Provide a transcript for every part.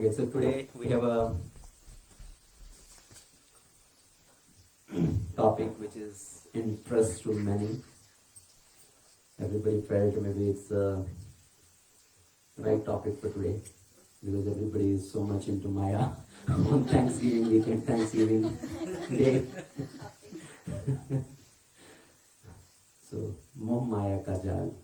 Okay, so today we have a topic which is interest to many. Everybody felt maybe it's the right topic for today because everybody is so much into Maya on Thanksgiving weekend, Thanksgiving day. So, Moha Maya ka Jaal.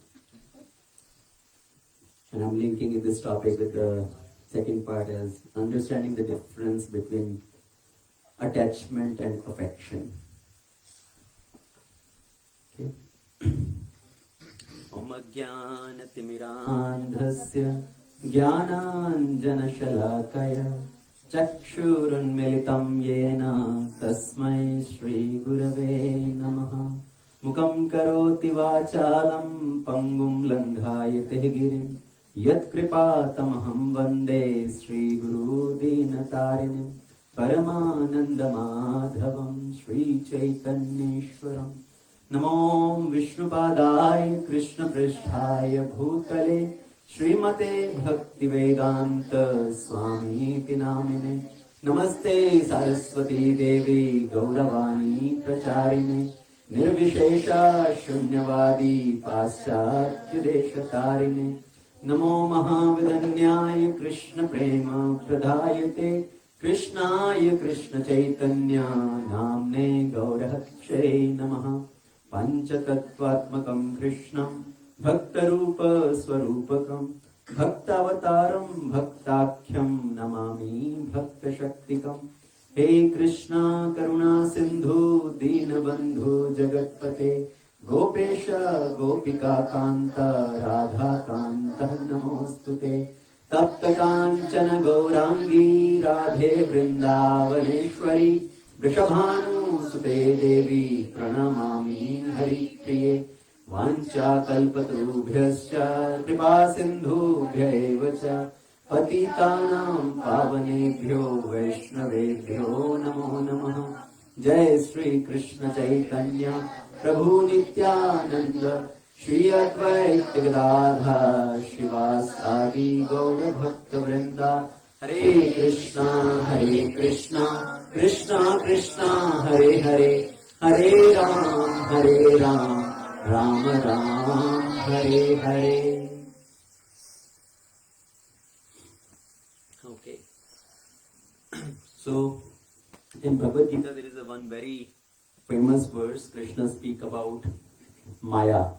And I'm linking in this topic with the second part as understanding the difference between attachment and affection. Okay. Om Ajnanatimirandhasya Jnananjanashalakaya Chakshurunmilitam Yena Tasmai Shri Gurave Namaha Mukam Karoti Vachalam Pangum Langayate Girim Yat Kripa Tamaham Vande Shri Guru Dinatarinim Paramananda Madhavam Shri Chaitanyeshwaram Namo Vishnupadaya Krishna Pristhaya Bhutale Srimate Bhaktivedanta Swami Namine Namaste Saraswati Devi Gauravani Pracharine Nirvishesha Shunyavadi Paschatya Deshatarine Namo Mahavidanyaya Krishna Prema Pradayate Krishnaya Krishna Chaitanya Namne Gaurakshay Namaha Panchatattvatmakam Krishnam Bhaktarupa Swarupakam Bhaktavataram Bhaktakhyam Namami Bhaktashaktikam He Krishna Karuna Sindhu Dinabandhu Jagatpate Gopesha Gopika Kanta Radha Kanta Namostute Tapta Kanchana Gaurangi Radhe Vrindavaneshwari Vrishabhanu Sute Devi Pranamami Hari Priye Vancha Kalpatarubhyascha Kripa Sindhubhya evacha Patitanam Pavanebhyo Vaishnavebhyo Namo Namaha Jai Shri Krishna Chaitanya Prabhu Nityananda Shri Advaita Gadadhar Shivasadi Gaura Bhakta Vrinda Hare Krishna, Krishna Krishna, Hare Hare, Hare Ram, Ram Ram, Hare Hare. Okay. So, in Bhagavad-gita there is a one very famous verse. Krishna speak about Maya.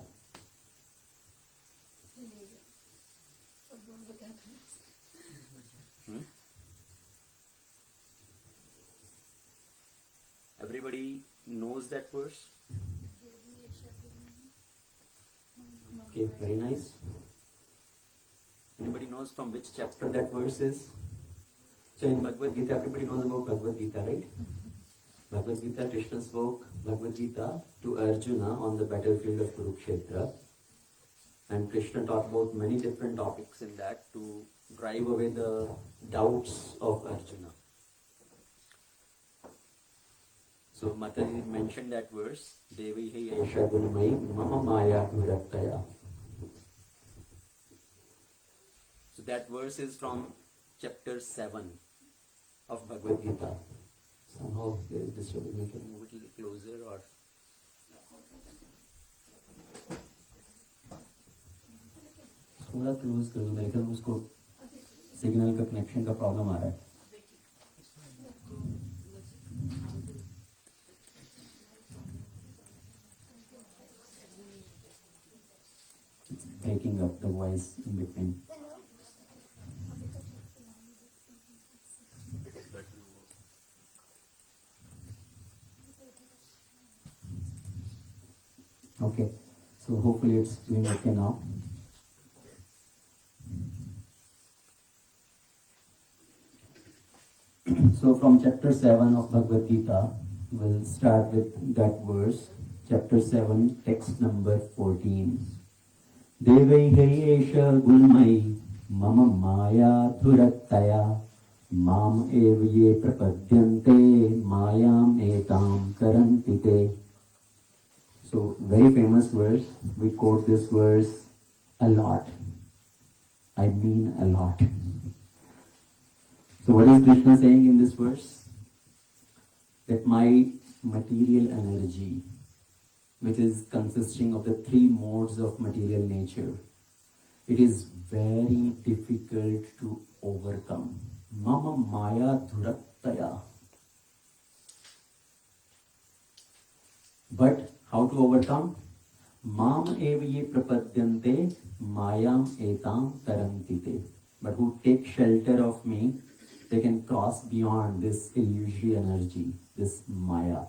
Everybody knows that verse? Okay, very nice. Anybody knows from which chapter that verse is? So in Bhagavad-gita, everybody knows about Bhagavad-gita, right? Bhagavad-gita, Krishna spoke Bhagavad-gita to Arjuna on the battlefield of Kurukshetra. And Krishna talked about many different topics in that to drive away the doubts of Arjuna. So Mataji mentioned that verse, Devi hi Esha Gurmai Moha Maya Virattaya. So that verse is from chapter 7 of Bhagavad-gita. Somehow there is disturbance. We can move it a little closer or... थोड़ा close कर दो, मेरे ख्याल उसको signal का connection का problem आ रहा है. Breaking up the voice in between. Okay, so hopefully it's doing okay now. So from chapter 7 of Bhagavad-gita, we'll start with that verse. Chapter 7, text number 14. Devai Esha Gulmai Mama Maya Dhurattaya Mam Evye Prapadyante Mayam Etam Karantite. So, very famous verse. We quote this verse a lot. I mean a lot. So what is Krishna saying in this verse? That my material energy, which is consisting of the three modes of material nature, it is very difficult to overcome. Moha Maya dhurattaya. But how to overcome? Mam eva ye prapadyante mayam etam tarantite. But who take shelter of me, they can cross beyond this illusory energy, this Maya.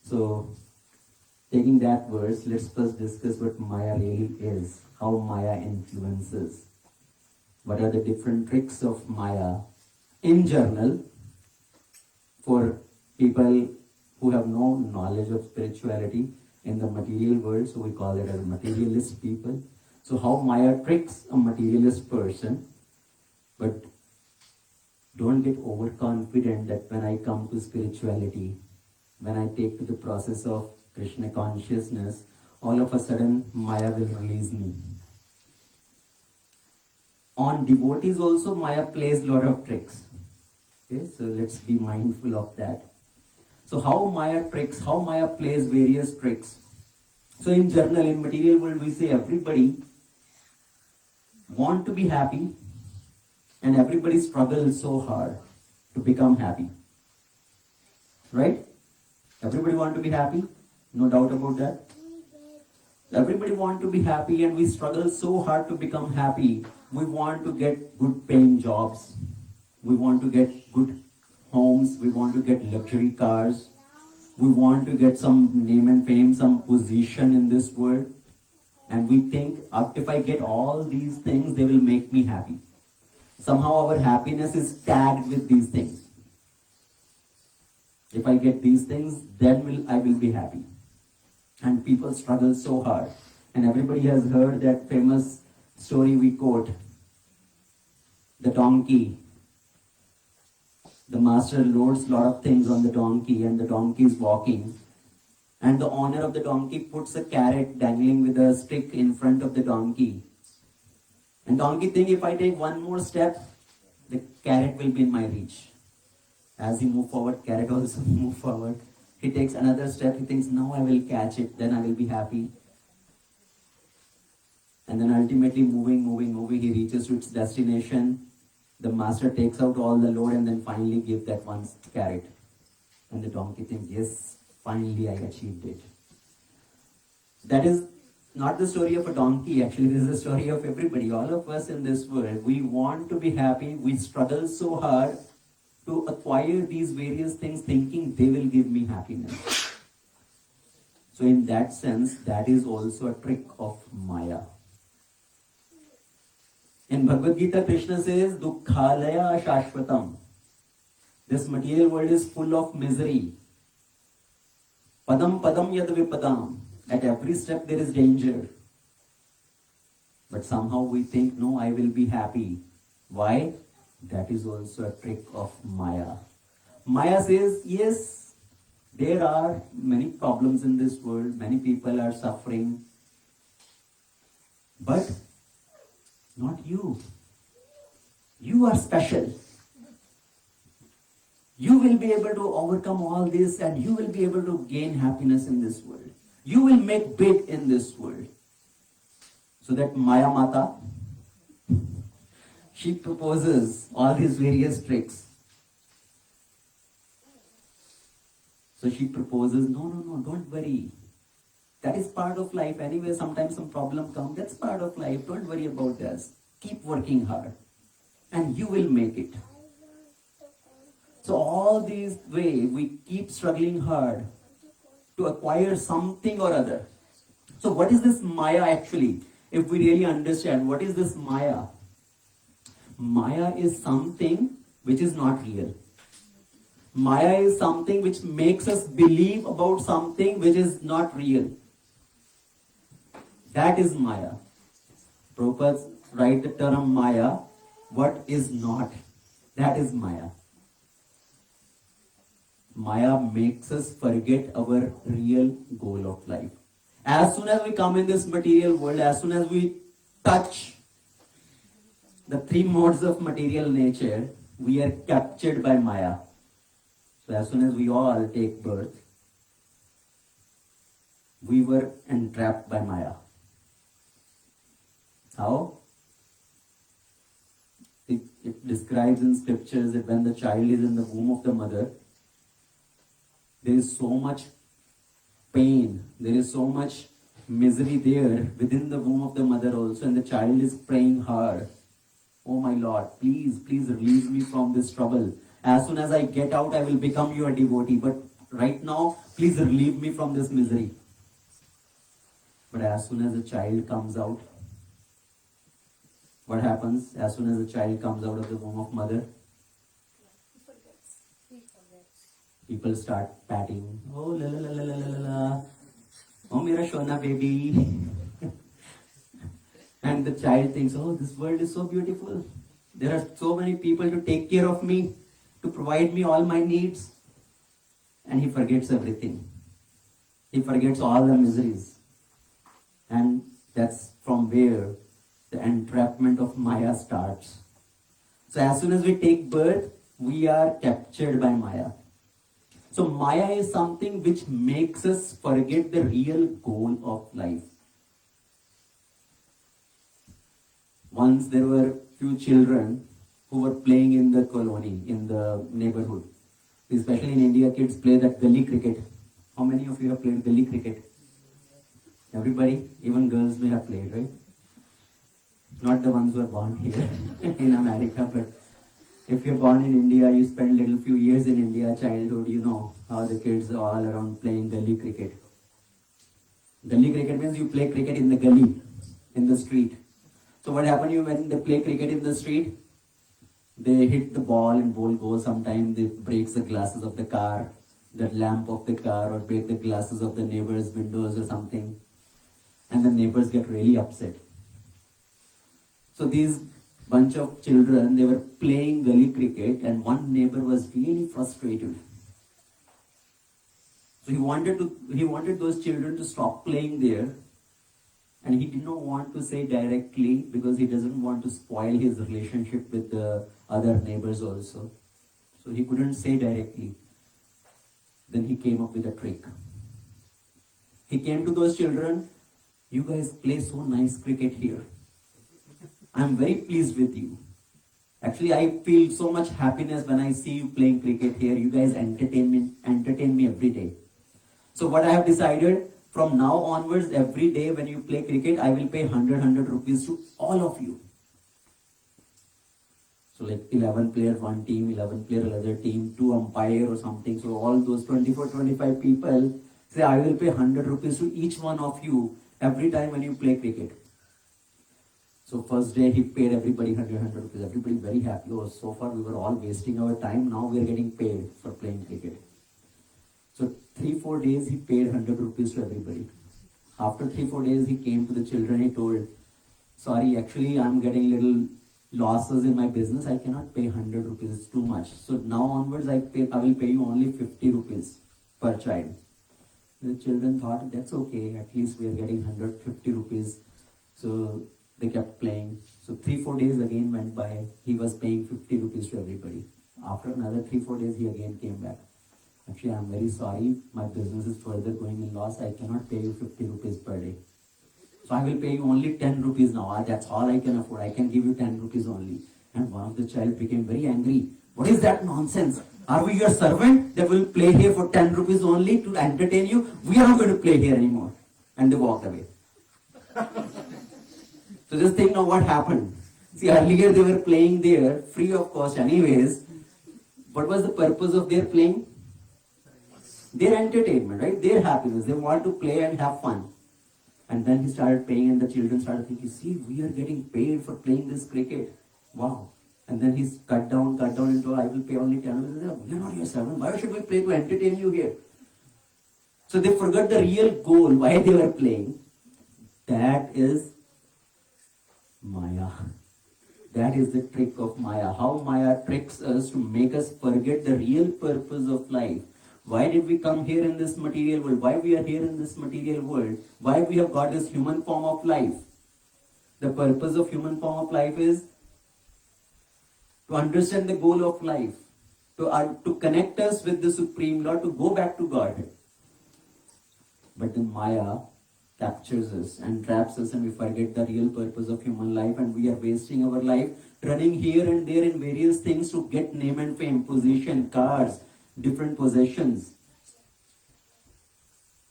So, taking that verse, let's first discuss what Maya really is, how Maya influences, what are the different tricks of Maya in general for people who have no knowledge of spirituality in the material world, so we call it as materialist people. So how Maya tricks a materialist person, but don't get overconfident that when I come to spirituality, when I take to the process of Krishna consciousness, all of a sudden Maya will release me. On devotees also Maya plays a lot of tricks. Okay, so let's be mindful of that. So how Maya tricks, how Maya plays various tricks. So in general, in material world, we say everybody want to be happy and everybody struggles so hard to become happy. Right? Everybody want to be happy? No doubt about that. Everybody want to be happy and we struggle so hard to become happy. We want to get good paying jobs. We want to get good homes. We want to get luxury cars. We want to get some name and fame, some position in this world. And we think, if I get all these things, they will make me happy. Somehow our happiness is tagged with these things. If I get these things, then I will be happy. And people struggle so hard. And everybody has heard that famous story we quote. The donkey. The master loads a lot of things on the donkey and the donkey is walking. And the owner of the donkey puts a carrot dangling with a stick in front of the donkey. And donkey thinks, if I take one more step, the carrot will be in my reach. As he moves forward, carrot also moves forward. He takes another step, he thinks, now I will catch it, then I will be happy. And then ultimately moving, he reaches to its destination. The master takes out all the load and then finally gives that one carrot. And the donkey thinks, yes, finally I achieved it. That is not the story of a donkey, actually this is the story of everybody. All of us in this world, we want to be happy, we struggle so hard to acquire these various things thinking they will give me happiness. So in that sense, that is also a trick of Maya. In Bhagavad-gita, Krishna says, Dukkhalaya Shashvatam. This material world is full of misery. Padam padam yad vipadam. At every step there is danger. But somehow we think, no, I will be happy. Why? That is also a trick of Maya. Maya says, yes, there are many problems in this world. Many people are suffering. But not you. You are special. You will be able to overcome all this and you will be able to gain happiness in this world. You will make big in this world. So that Maya Mata, she proposes all these various tricks. So she proposes, no, don't worry. That is part of life. Anyway, sometimes some problem comes. That's part of life. Don't worry about this. Keep working hard. And you will make it. So all these way, we keep struggling hard to acquire something or other. So what is this Maya actually? If we really understand, what is this Maya? Maya is something which is not real. Maya is something which makes us believe about something which is not real. That is Maya. Prabhupada write the term Maya, what is not. That is Maya. Maya makes us forget our real goal of life. As soon as we come in this material world, as soon as we touch the three modes of material nature, we are captured by Maya. So as soon as we all take birth, we were entrapped by Maya. How? It describes in scriptures that when the child is in the womb of the mother, there is so much pain, there is so much misery there within the womb of the mother also, and the child is praying hard. Oh my Lord, please, please release me from this trouble. As soon as I get out, I will become your devotee. But right now, please relieve me from this misery. But as soon as the child comes out, what happens? As soon as the child comes out of the womb of mother, people start patting. Oh, la la la la la la la. Oh, mera Shona baby. And the child thinks, oh, this world is so beautiful. There are so many people to take care of me, to provide me all my needs. And he forgets everything. He forgets all the miseries. And that's from where the entrapment of Maya starts. So as soon as we take birth, we are captured by Maya. So Maya is something which makes us forget the real goal of life. Once there were few children who were playing in the colony, in the neighborhood. Especially in India, kids play that gully cricket. How many of you have played gully cricket? Everybody? Even girls may have played, right? Not the ones who are born here in America, but if you're born in India, you spend little few years in India, childhood, you know how the kids are all around playing gully cricket. Gully cricket means you play cricket in the gully, in the street. So what happens when they play cricket in the street? They hit the ball and ball goes. Sometimes they breaks the glasses of the car, the lamp of the car, or break the glasses of the neighbor's windows or something. And the neighbors get really upset. So these bunch of children, they were playing gully cricket, and one neighbor was really frustrated. So he wanted those children to stop playing there. And he did not want to say directly because he doesn't want to spoil his relationship with the other neighbors also. So he couldn't say directly. Then he came up with a trick. He came to those children, you guys play so nice cricket here. I'm very pleased with you. Actually, I feel so much happiness when I see you playing cricket here. You guys entertain me every day. So what I have decided, from now onwards, every day when you play cricket, I will pay 100 rupees to all of you. So like 11 players one team, 11 players another team, 2 umpire or something. So all those 24, 25 people say, I will pay 100 rupees to each one of you every time when you play cricket. So first day he paid everybody 100 rupees. Everybody very happy. Oh, so far we were all wasting our time. Now we are getting paid for playing cricket. So 3-4 days he paid 100 rupees to everybody. After 3-4 days he came to the children. He told, sorry, actually I'm getting little losses in my business. I cannot pay 100 rupees. It's too much. So now onwards I will pay you only 50 rupees per child. The children thought, that's okay. At least we are getting 150 rupees. So they kept playing. So 3-4 days again went by. He was paying 50 rupees to everybody. After another 3-4 days, he again came back. Actually, I'm very sorry. My business is further going in loss. I cannot pay you 50 rupees per day. So I will pay you only 10 rupees now. That's all I can afford. I can give you 10 rupees only. And one of the child became very angry. What is that nonsense? Are we your servant that will play here for 10 rupees only to entertain you? We are not going to play here anymore. And they walked away. So just think now what happened. See, earlier they were playing there free of cost anyways. What was the purpose of their playing? Their entertainment, right? Their happiness. They want to play and have fun. And then he started paying and the children started thinking, see, we are getting paid for playing this cricket. Wow. And then he's cut down into, I will pay only 10. We are not your servant. Why should we play to entertain you here? So they forgot the real goal, why they were playing. That is Maya. That is the trick of Maya. How Maya tricks us to make us forget the real purpose of life. Why did we come here in this material world? Why we are here in this material world? Why we have got this human form of life? The purpose of human form of life is to understand the goal of life, to connect us with the Supreme Lord, to go back to God. But then Maya captures us and traps us, and we forget the real purpose of human life, and we are wasting our life running here and there in various things to get name and fame, position, cars, different possessions.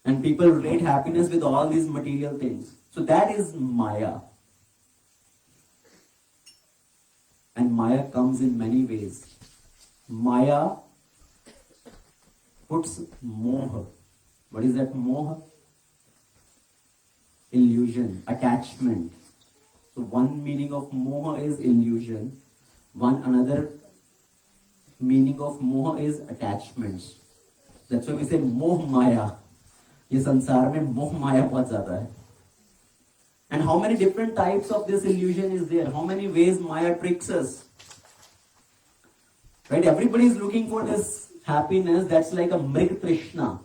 And people rate happiness with all these material things. So that is Maya. And Maya comes in many ways. Maya puts Moha. What is that Moha? Illusion, attachment. So one meaning of Moha is illusion. Another meaning of Moha is attachments. That's why we say Moha Maya. ये संसार में मोह माया बहुत ज्यादा है. And how many different types of this illusion is there? How many ways Maya tricks us? Right? Everybody is looking for this happiness that's like a Mrig Trishna.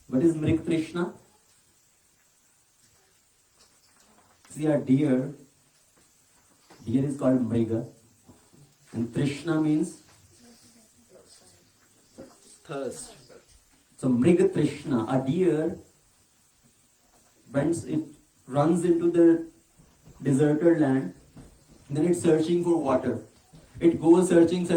What is Mrig Trishna? See, a deer is called Mriga. And Trishna means thirst. So Mriga Trishna, a deer, once it runs into the deserted land, then it's searching for water. It goes searching,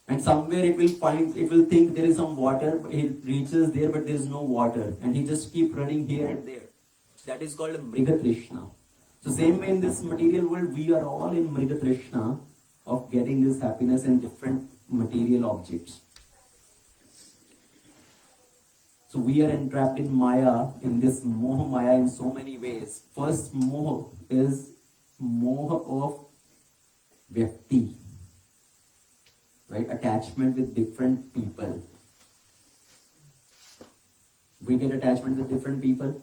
and somewhere it will think there is some water. It reaches there, but there is no water, and he just keep running here and there. That is called Mriga Trishna. So same way in this material world, we are all in Mriga Trishna of getting this happiness in different material objects. So we are entrapped in Maya, in this Moha Maya in so many ways. First Moha is Moha of Vyakti, right? Attachment with different people. We get attachment with different people.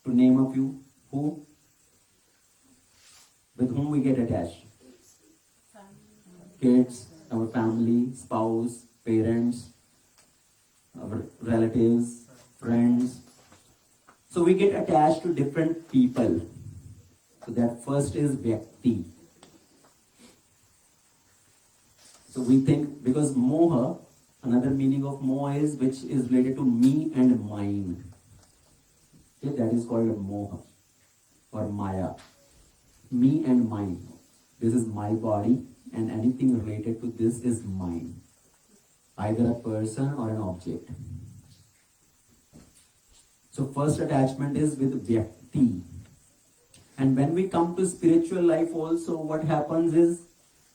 To name a few, who? With whom we get attached? Kids, our family, spouse, parents, our relatives, friends. So we get attached to different people. So that first is Vyakti. So we think, because Moha, another meaning of Moha is which is related to me and mine. Okay, that is called Moha or Maya. Me and mine. This is my body, and anything related to this is mine. Either a person or an object. So first attachment is with Vyakti. And when we come to spiritual life also, what happens is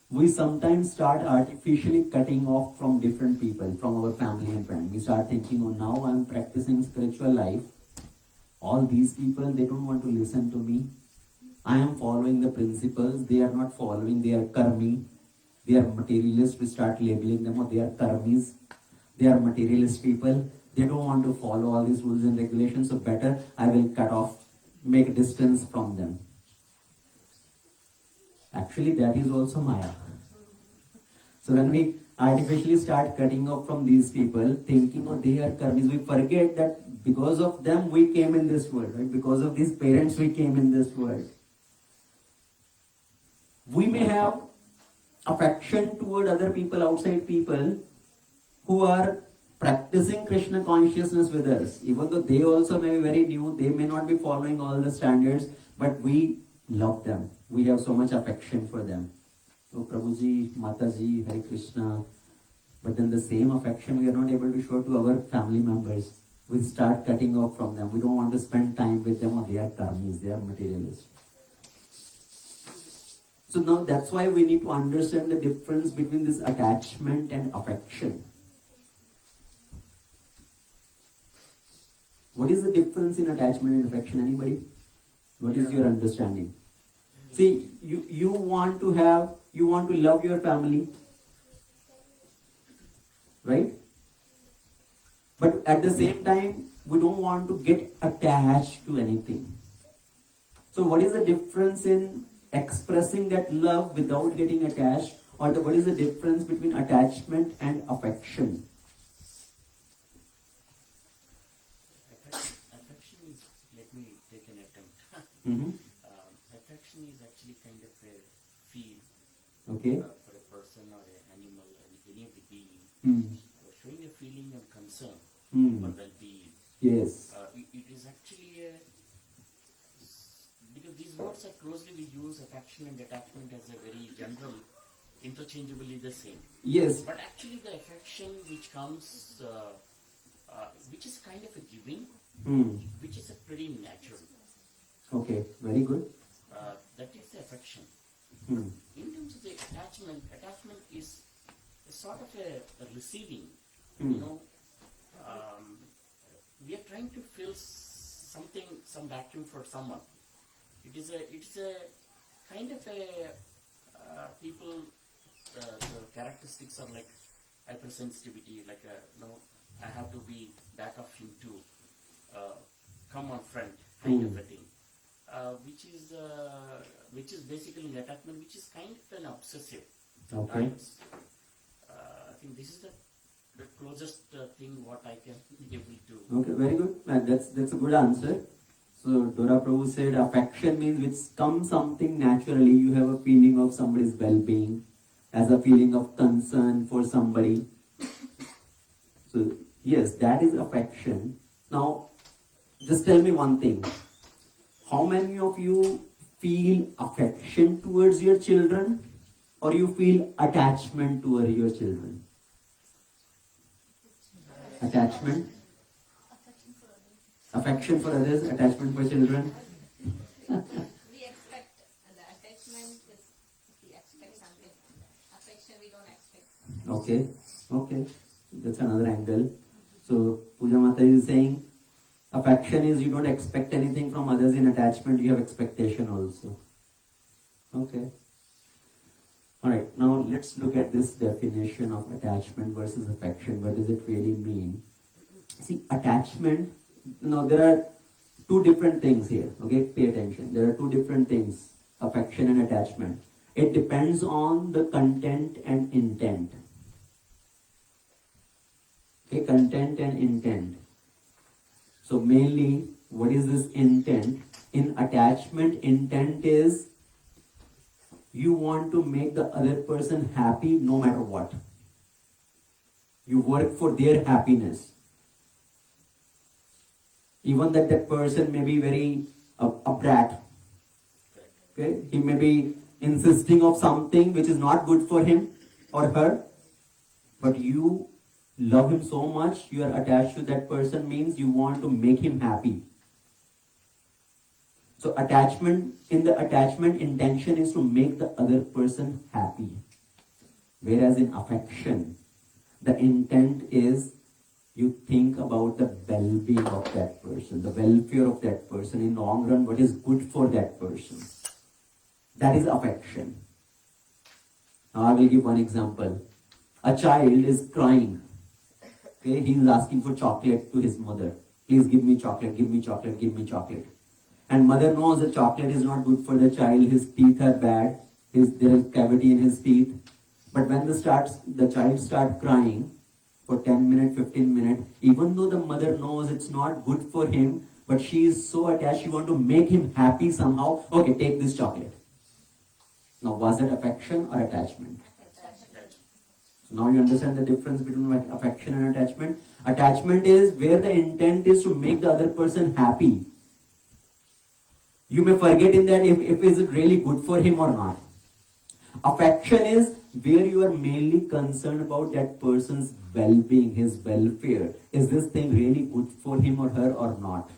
we sometimes start artificially cutting off from different people, from our family and friends. We start thinking, oh, now I'm practicing spiritual life. All these people, they don't want to listen to me. I am following the principles. They are not following. They are karmi. They are materialists. We start labeling them. They are karmis. They are materialist people. They don't want to follow all these rules and regulations. So better I will cut off, make distance from them. Actually, that is also Maya. So when we artificially start cutting off from these people, thinking, oh, they are karmis, we forget that because of them we came in this world, right? Because of these parents we came in this world. We may have affection toward other people, outside people, who are practicing Krishna consciousness with us. Even though they also may be very new, they may not be following all the standards, but we love them. We have so much affection for them. Oh, Prabhuji, Mataji, Hare Krishna. But then the same affection we are not able to show to our family members. We start cutting off from them. We don't want to spend time with them, or they are karmis, they are materialists. So now that's why we need to understand the difference between this attachment and affection. What is the difference in attachment and affection? Anybody? What is your understanding? See, you want to love your family, right? But at the same time, we don't want to get attached to anything. So what is the difference in expressing that love without getting attached, or what is the difference between attachment and affection? Affection is, let me take an attempt. Mm-hmm. Affection is actually kind of a feel, Okay. For a person or an animal or any of the being, Hmm. showing a feeling of concern Hmm. for well-being. Yes. It is actually a, because these words are closely we use affection and attachment as a very general, interchangeably the same. Yes. But actually the affection which comes, which is kind of a giving, Hmm. which is a pretty natural. Okay. Very good. That is the affection. Hmm. In terms of the attachment is a sort of a receiving. Hmm. You know, we are trying to fill something, some vacuum for someone. It's a kind of a people. The characteristics are like hypersensitivity, like I have to be back of him too. Come on, friend, kind of a thing. Which is basically an attachment, which is kind of an obsessive. Okay. Times. I think this is the closest thing what I can be able to. Okay, very good. That's a good answer. So Dora Prabhu said affection means which comes something naturally. You have a feeling of somebody's well-being, as a feeling of concern for somebody. So yes, that is affection. Now, just tell me one thing. How many of you feel affection towards your children, or you feel attachment towards your children? Attachment? Affection for others, attachment for children. We expect the attachment is we expect something. Affection we don't expect. Okay. That's another angle. So Puja Mata is saying affection is you don't expect anything from others. In attachment you have expectation also. Okay. Alright, now let's look at this definition of attachment versus affection. What does it really mean? See, attachment, now there are two different things here. Okay, pay attention. There are two different things, affection and attachment. It depends on the content and intent. Okay, content and intent. So mainly, what is this intent? In attachment, intent is you want to make the other person happy no matter what. You work for their happiness. Even that person may be very a brat. Okay? He may be insisting of something which is not good for him or her, but you love him so much, you are attached to that person means you want to make him happy. So attachment, in the attachment, intention is to make the other person happy. Whereas in affection, the intent is you think about the well-being of that person, the welfare of that person, in the long run, what is good for that person. That is affection. Now I will give one example. A child is crying. Okay, he is asking for chocolate to his mother. Please give me chocolate, give me chocolate, give me chocolate. And mother knows that chocolate is not good for the child. His teeth are bad. There is cavity in his teeth. But when the child starts crying for 10 minutes, 15 minutes, even though the mother knows it's not good for him, but she is so attached, she wants to make him happy somehow. Okay, take this chocolate. Now, was it affection or attachment? So now you understand the difference between affection and attachment. Attachment is where the intent is to make the other person happy. You may forget in that if is it really good for him or not. Affection is where you are mainly concerned about that person's well-being, his welfare. Is this thing really good for him or her or not?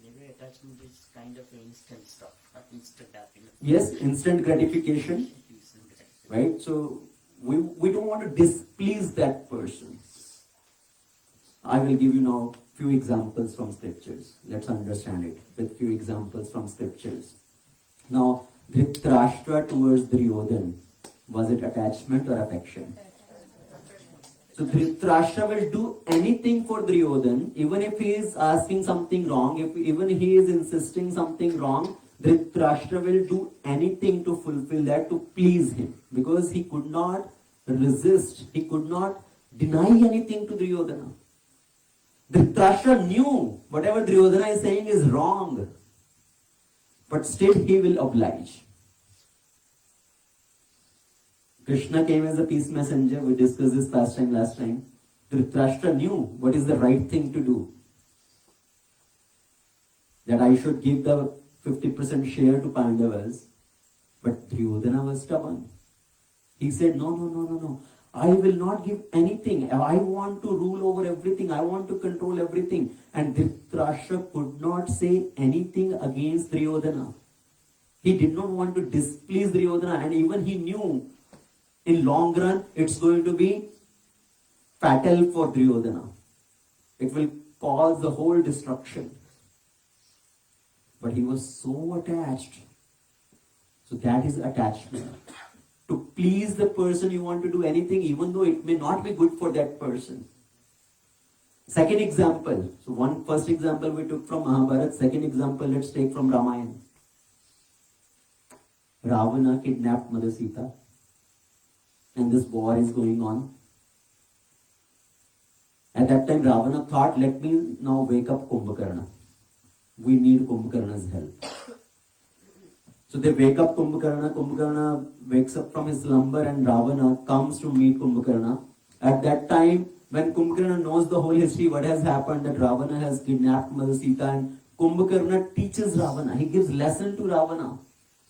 Maybe attachment is kind of instant stuff, instant happiness. Yes, instant gratification. Right? So we don't want to displease that person. I will give you now few examples from scriptures. Let's understand it with few examples from scriptures. Now, Dhritarashtra towards Duryodhana, was it attachment or affection? So Dhritarashtra will do anything for Duryodhana, even if he is asking something wrong, even he is insisting something wrong, Dhritarashtra will do anything to fulfill that, to please him, because he could not resist, he could not deny anything to Duryodhana. Dhritarashtra knew whatever Duryodhana is saying is wrong. but still he will oblige. Krishna came as a peace messenger. We discussed this last time. Dhritarashtra knew what is the right thing to do. That I should give the 50% share to Pandavas. But Duryodhana was stubborn. He said, no. I will not give anything. I want to rule over everything. I want to control everything. And Dhritarashtra could not say anything against Duryodhana. He did not want to displease Duryodhana. And even he knew in long run it's going to be fatal for Duryodhana. It will cause the whole destruction. But he was so attached. So that is attachment. To please the person, you want to do anything, even though it may not be good for that person. Second example. So first example we took from Mahabharata. Second example, let's take from Ramayana. Ravana kidnapped Mother Sita. And this war is going on. At that time, Ravana thought, let me now wake up Kumbhakarna. We need Kumbhakarna's help. So they wake up Kumbhakarna. Kumbhakarna wakes up from his slumber and Ravana comes to meet Kumbhakarna. At that time, when Kumbhakarna knows the whole history, what has happened, that Ravana has kidnapped Mother Sita, and Kumbhakarna teaches Ravana. He gives lesson to Ravana.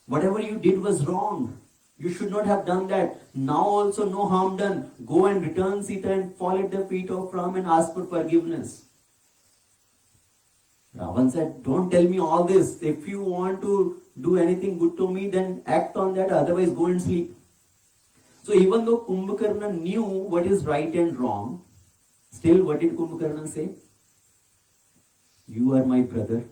Whatever you did was wrong. You should not have done that. Now also no harm done. Go and return Sita and fall at the feet of Ram and ask for forgiveness. Ravan said, don't tell me all this. If you want to do anything good to me, then act on that. Otherwise go and sleep. So even though Kumbhakarna knew what is right and wrong, still what did Kumbhakarna say? You are my brother.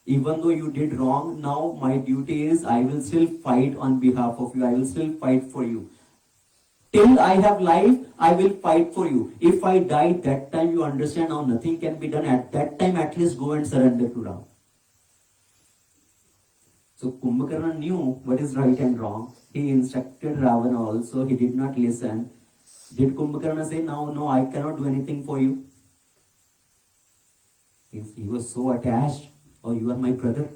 Even though you did wrong, now my duty is I will still fight on behalf of you. I will still fight for you. Till I have life, I will fight for you. If I die, that time you understand now nothing can be done. At that time, at least go and surrender to Ram. So Kumbhakarna knew what is right and wrong. He instructed Ravana also. He did not listen. Did Kumbhakarna say, no, I cannot do anything for you? He was so attached. Oh, you are my brother.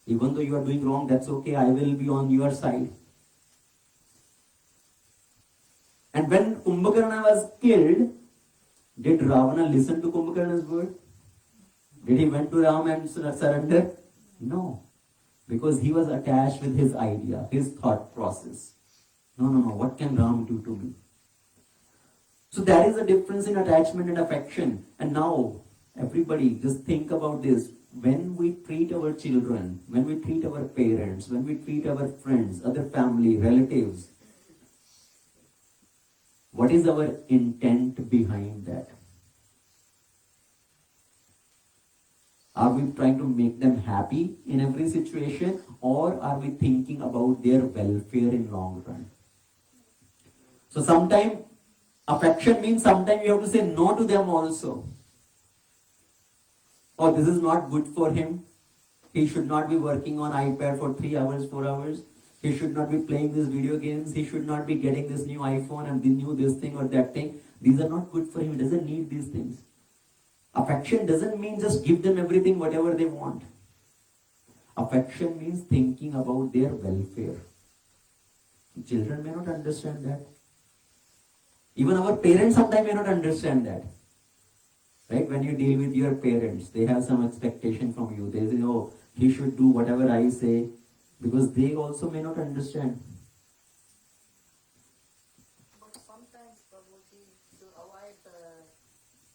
Even though you are doing wrong, that's okay. I will be on your side. And when Kumbhakarna was killed, did Ravana listen to Kumbhakarna's word? Did he went to Ram and surrender? No. Because he was attached with his idea, his thought process. No. What can Ram do to me? So there is a difference in attachment and affection. And now, everybody, just think about this. When we treat our children, when we treat our parents, when we treat our friends, other family, relatives, what is our intent behind that? Are we trying to make them happy in every situation, or are we thinking about their welfare in long run? So sometimes affection means sometimes you have to say no to them also. Oh, this is not good for him. He should not be working on iPad for 3 hours, 4 hours. He should not be playing these video games. He should not be getting this new iPhone and the new this thing or that thing. These are not good for him. He doesn't need these things. Affection doesn't mean just give them everything, whatever they want. Affection means thinking about their welfare. Children may not understand that. Even our parents sometimes may not understand that. Right? When you deal with your parents, they have some expectation from you. They say, oh, he should do whatever I say, because they also may not understand. But sometimes, Prabhuji, to avoid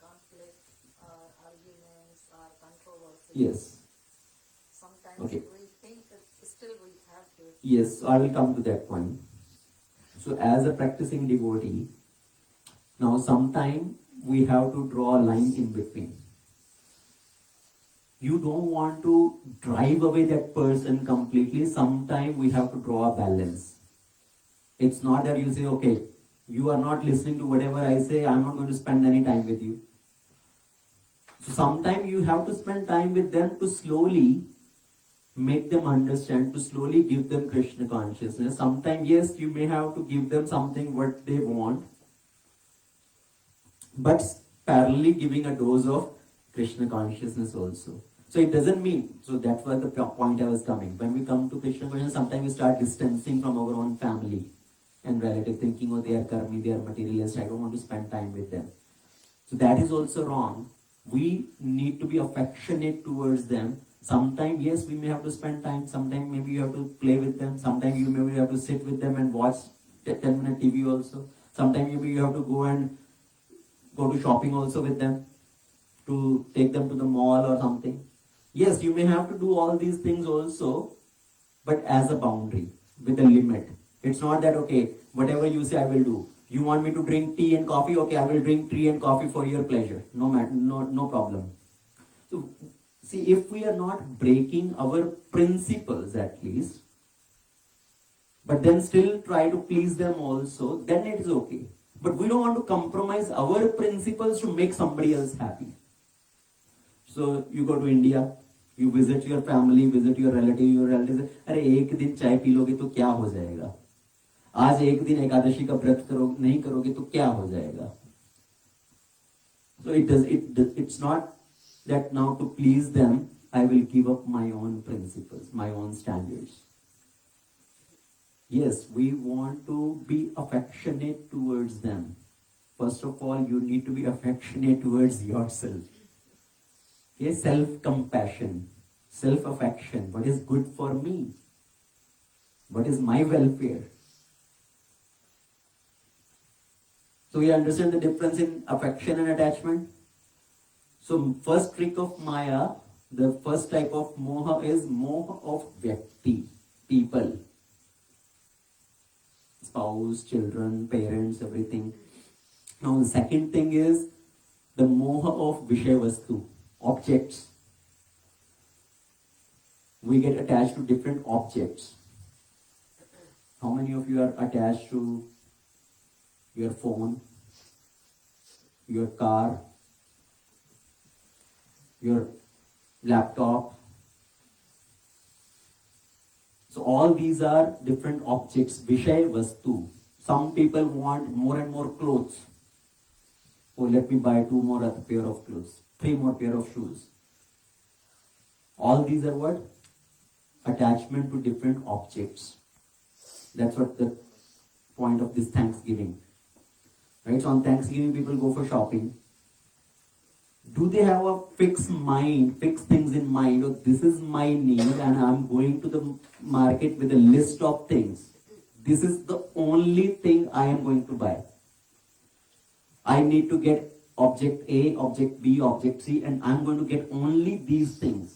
conflict or arguments or controversy, Yes. sometimes Okay. we think that still we have to. Yes, so I will come to that point. So as a practicing devotee, now sometime we have to draw a line in between. You don't want to drive away that person completely. Sometime we have to draw a balance. It's not that you say, okay, you are not listening to whatever I say, I'm not going to spend any time with you. So sometime you have to spend time with them to slowly make them understand, to slowly give them Krishna consciousness. Sometimes, yes, you may have to give them something what they want, but parallelly giving a dose of Krishna consciousness also. So it doesn't mean, so that's why the point I was coming. When we come to Krishna consciousness, sometimes we start distancing from our own family and relative, thinking, oh, they are karmi, they are materialist, I don't want to spend time with them. So that is also wrong. We need to be affectionate towards them. Sometimes, yes, we may have to spend time. Sometimes maybe you have to play with them. Sometimes you maybe have to sit with them and watch 10-minute TV also. Sometimes maybe you have to go to shopping also with them, to take them to the mall or something. Yes, you may have to do all these things also, but as a boundary, with a limit. It's not that, okay, whatever you say I will do. You want me to drink tea and coffee? Okay, I will drink tea and coffee for your pleasure. No matter, no problem. So, see, if we are not breaking our principles at least, but then still try to please them also, then it is okay. But we don't want to compromise our principles to make somebody else happy. So you go to India, you visit your family, visit your relatives. अरे एक दिन चाय P लोगे तो क्या हो जाएगा? आज एक दिन एकादशी का व्रत नहीं करोगे तो क्या हो जाएगा? So it's not that now to please them, I will give up my own principles, my own standards. Yes, we want to be affectionate towards them. First of all, you need to be affectionate towards yourself. Okay, self-compassion, self-affection. What is good for me? What is my welfare? So we understand the difference in affection and attachment. So first trick of Maya, the first type of moha is moha of vyakti, people. Spouse, children, parents, everything. Now the second thing is the moha of vishaya vastu, objects. We get attached to different objects. How many of you are attached to your phone, your car, your laptop? So all these are different objects, vishaya vastu. Some people want more and more clothes. Oh, let me buy 2 more pair of clothes, 3 more pair of shoes. All these are what? Attachment to different objects. That's what the point of this Thanksgiving. Right? So on Thanksgiving, people go for shopping. Do they have a fixed mind, fixed things in mind? Oh, this is my need and I'm going to the market with a list of things. This is the only thing I am going to buy. I need to get object A, object B, object C, and I'm going to get only these things.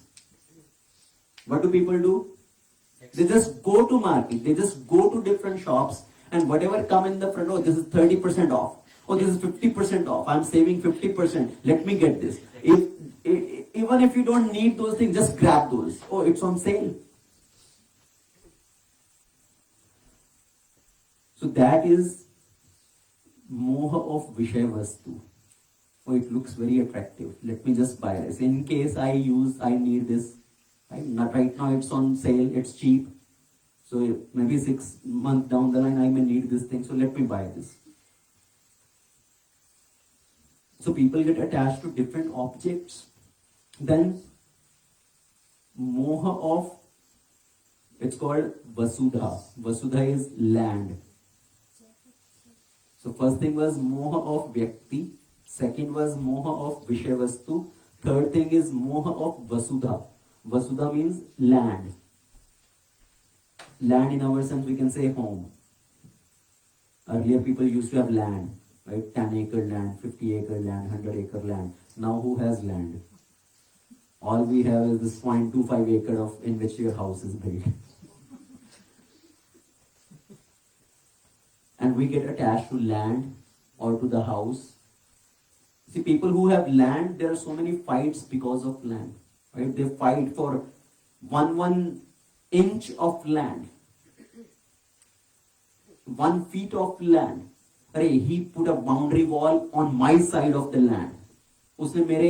What do people do? They just go to market, they just go to different shops, and whatever come in the front, oh, this is 30% off. Oh, this is 50% off. I'm saving 50%. Let me get this. Even if you don't need those things, just grab those. Oh, it's on sale. So that is moha of vishaya vastu. Oh, it looks very attractive. Let me just buy this. In case I need this. Right now it's on sale, it's cheap. So maybe 6 months down the line I may need this thing. So let me buy this. So people get attached to different objects. Then moha of, it's called vasudha. Vasudha is land. So first thing was moha of vyakti. Second was moha of vishaya vastu. Third thing is moha of vasudha. Vasudha means land. Land in our sense we can say home. Earlier people used to have land. Right? 10-acre land, 50-acre land, 100-acre land. Now who has land? All we have is this 0.25 acre of in which your house is built. And we get attached to land or to the house. See, people who have land, there are so many fights because of land. Right? They fight for one inch of land. 1 feet of land. He put a boundary wall on my side of the land. उसने मेरे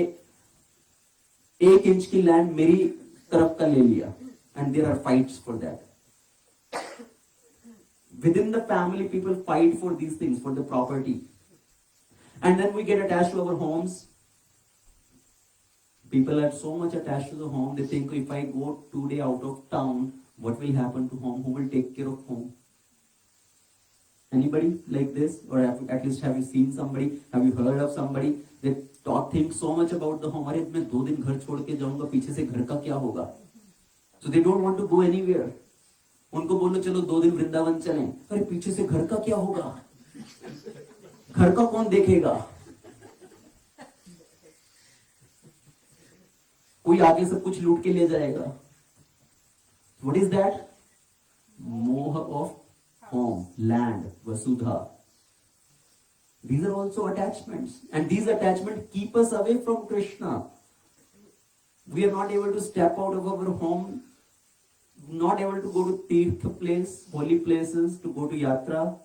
1 inch की land मेरी तरफ का ले लिया. And there are fights for that. Within the family, people fight for these things, for the property. And then we get attached to our homes. People are so much attached to the home, they think if I go today out of town, what will happen to home? Who will take care of home? Anybody like this? Or at least have you seen somebody? Have you heard of somebody that think so much about the home? अरे मैं 2 दिन घर छोड़ के जाऊंगा, पीछे से घर का क्या होगा? So they don't want to go anywhere. उनको बोलो चलो 2 दिन वृंदावन चलें, अरे पीछे से घर का क्या होगा? घर का कौन देखेगा? कोई आगे सब कुछ लूट के ले जाएगा. What is that? Moha of home, land, vasudha. These are also attachments, and these attachments keep us away from Krishna. We are not able to step out of our home, not able to go to tirth place, holy places, to go to yatra,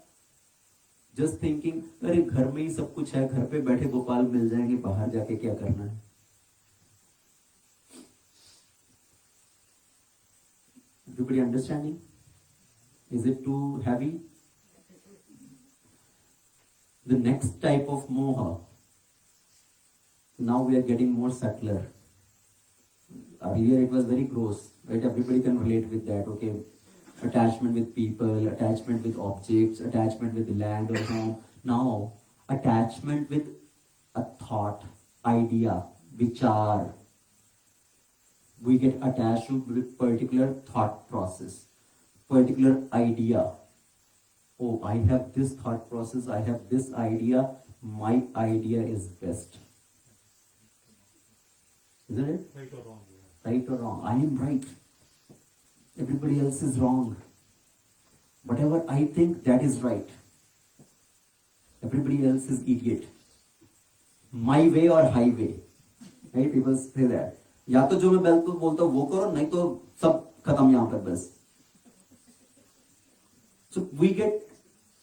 just thinking, अरे घर में ही सब कुछ है, घर पे बैठे गोपाल मिल जाएंगे, बाहर जाके क्या करना है? Everybody understanding? Is it too heavy? The next type of moha. Now we are getting more subtler. Earlier it was very gross, right? Everybody can relate with that, okay? Attachment with people, attachment with objects, attachment with land or home. Now, attachment with a thought, idea, vichar. We get attached to with particular thought process, particular idea. Oh, I have this thought process, I have this idea, my idea is best. Isn't it? Right or wrong? Right or wrong? I am right. Everybody else is wrong. Whatever I think, that is right. Everybody else is idiot. My way or highway. Right? People say that. या तो जो मैं बोलता हूँ वो करो, नहीं तो सब खत्म यहाँ पर बस. So we get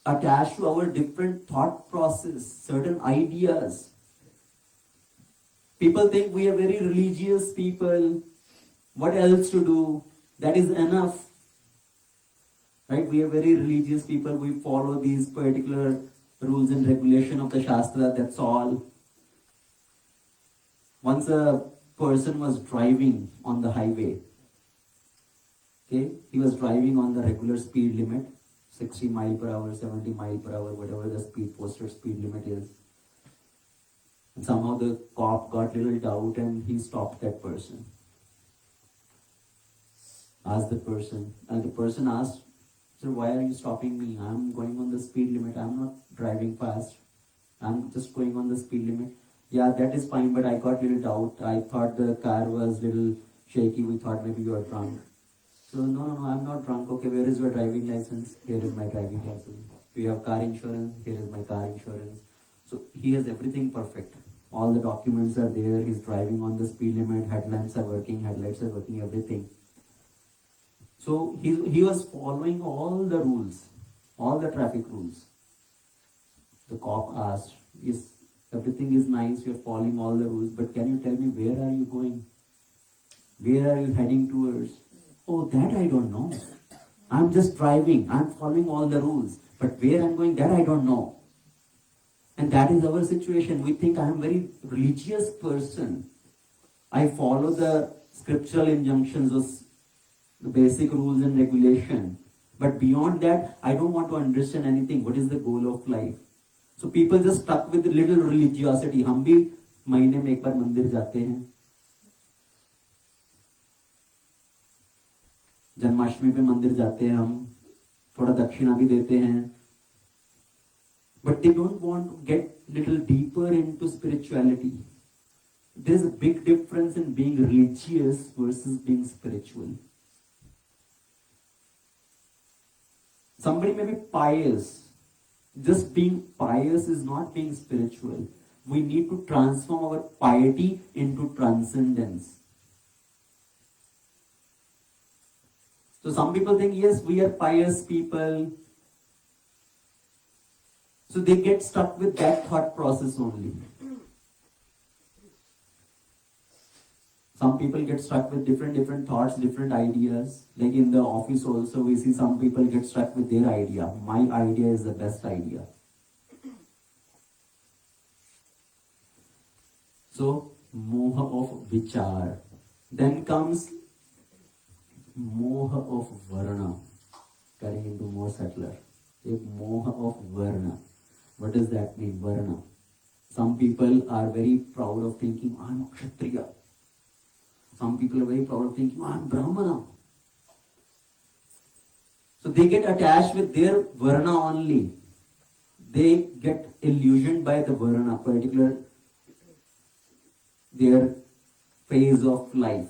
attached to our different thought process, certain ideas. People think we are very religious people. What else to do? That is enough. Right? We are very religious people. We follow these particular rules and regulation of the Shastra. That's all. Once a person was driving on the highway. Okay? He was driving on the regular speed limit. 60 mile per hour, 70 mile per hour, whatever the posted speed limit is. And somehow the cop got little doubt and he stopped that person. Asked the person, and the person asked, "Sir, why are you stopping me? I'm going on the speed limit. I'm not driving fast. I'm just going on the speed limit." "Yeah, that is fine, but I got little doubt. I thought the car was little shaky. We thought maybe you are drunk." "So, no, I'm not drunk." "Okay, where is your driving license?" "Here is my driving license." "Do you have car insurance?" "Here is my car insurance." So he has everything perfect. All the documents are there. He's driving on the speed limit. Headlamps are working. Headlights are working. Everything. So he was following all the rules, all the traffic rules. The cop asked, "Yes, everything is nice. You're following all the rules, but can you tell me where are you going? Where are you heading towards?" "Oh, that I don't know. I'm just driving. I'm following all the rules. But where I'm going, that I don't know." And that is our situation. We think I am a very religious person. I follow the scriptural injunctions, the basic rules and regulation. But beyond that, I don't want to understand anything. What is the goal of life? So people just stuck with little religiosity. हम भी महीने में एक बार मंदिर जाते हैं. जन्माष्टमी पे मंदिर जाते हैं हम. थोड़ा दक्षिणा भी देते हैं. But they don't want to get little deeper into spirituality. There's a big difference in being religious versus being spiritual. Somebody may be pious. Just being pious is not being spiritual. We need to transform our piety into transcendence. So some people think, yes, we are pious people. So they get stuck with that thought process only. Some people get stuck with different thoughts, different ideas. Like in the office also, we see some people get stuck with their idea. My idea is the best idea. So moha of vichar. Then comes moha of varna, getting into more subtler. A moha of varna. What does that mean, varna? Some people are very proud of thinking, I'm a kshatriya. Some people are very proud of thinking, I'm brahmana. So they get attached with their varna only. They get illusioned by the varna, particular their phase of life.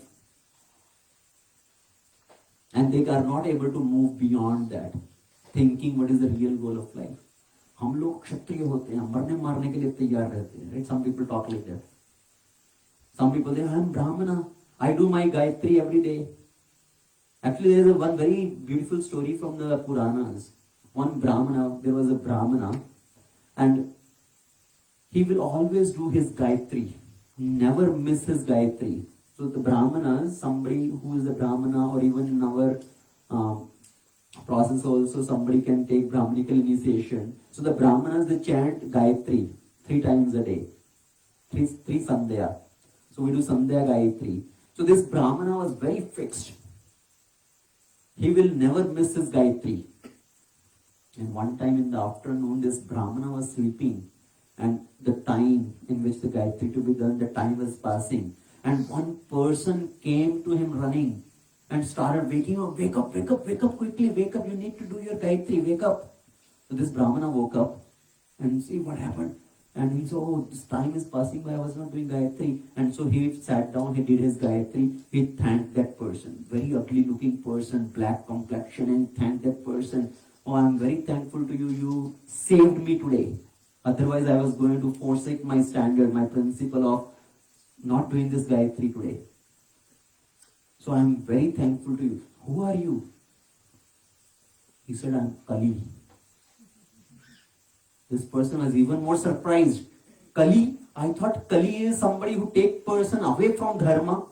And they are not able to move beyond that, thinking what is the real goal of life. हम लोग क्षत्रिय होते हैं, मरने मारने के लिए तैयार रहते हैं. Right? Some people talk like that. Some people say, I am Brahmana. I do my Gayatri every day. Actually, there is one very beautiful story from the Puranas. One Brahmana, there was a Brahmana, and he will always do his Gayatri. Never miss his Gayatri. So the Brahmana, somebody who is a Brahmana, or even in our process also, somebody can take Brahmanical initiation. So the Brahmanas, they chant Gayatri 3 times a day. Three Sandhya. So we do Sandhya Gayatri. So this Brahmana was very fixed. He will never miss his Gayatri. And one time in the afternoon, this Brahmana was sleeping, and the time in which the Gayatri to be done, the time was passing. And one person came to him running and started waking up. Wake up, wake up, wake up quickly, wake up, you need to do your Gayatri, wake up. So this Brahmana woke up and see what happened. And he said, oh, this time is passing by, I was not doing Gayatri. And so he sat down, he did his Gayatri, he thanked that person. Very ugly looking person, black complexion, and thanked that person. Oh, I am very thankful to you, you saved me today. Otherwise I was going to forsake my standard, my principle of not doing this Gayatri today. So I am very thankful to you. Who are you? He said, I am Kali. This person was even more surprised. Kali? I thought Kali is somebody who takes person away from dharma,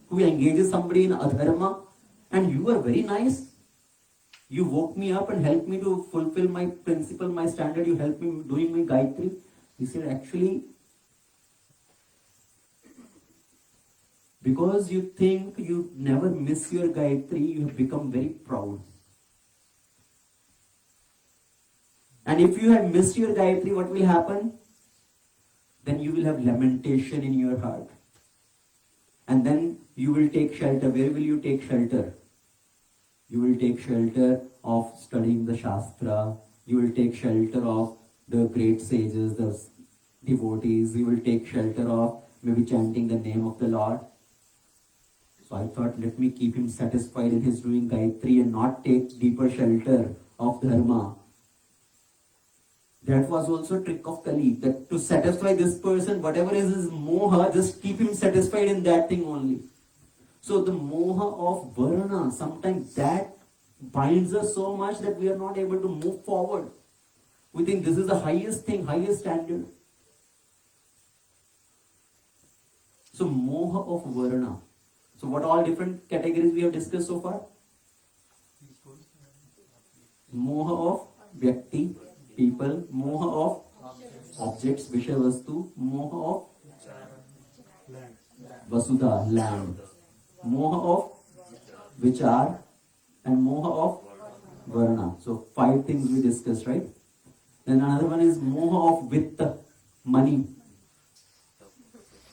who engages somebody in adharma, and you are very nice. You woke me up and helped me to fulfill my principle, my standard. You helped me doing my Gayatri. He said, actually, because you think you never miss your Gayatri, you have become very proud. And if you have missed your Gayatri, what will happen? Then you will have lamentation in your heart. And then you will take shelter. Where will you take shelter? You will take shelter of studying the Shastra. You will take shelter of the great sages, the devotees. You will take shelter of maybe chanting the name of the Lord. So I thought, let me keep him satisfied in his doing Gayatri and not take deeper shelter of dharma. That was also a trick of Kali, that to satisfy this person, whatever is his moha, just keep him satisfied in that thing only. So the moha of varna, sometimes that binds us so much that we are not able to move forward. We think this is the highest thing, highest standard. So moha of varna. So what all different categories we have discussed so far? Moha of vyakti, people. Moha of objects, Vishya Vastu. Moha of Vasudha, land. Moha of Vichar, and Moha of Varna. So 5 things we discussed, right? Then another one is Moha of Vitta, money.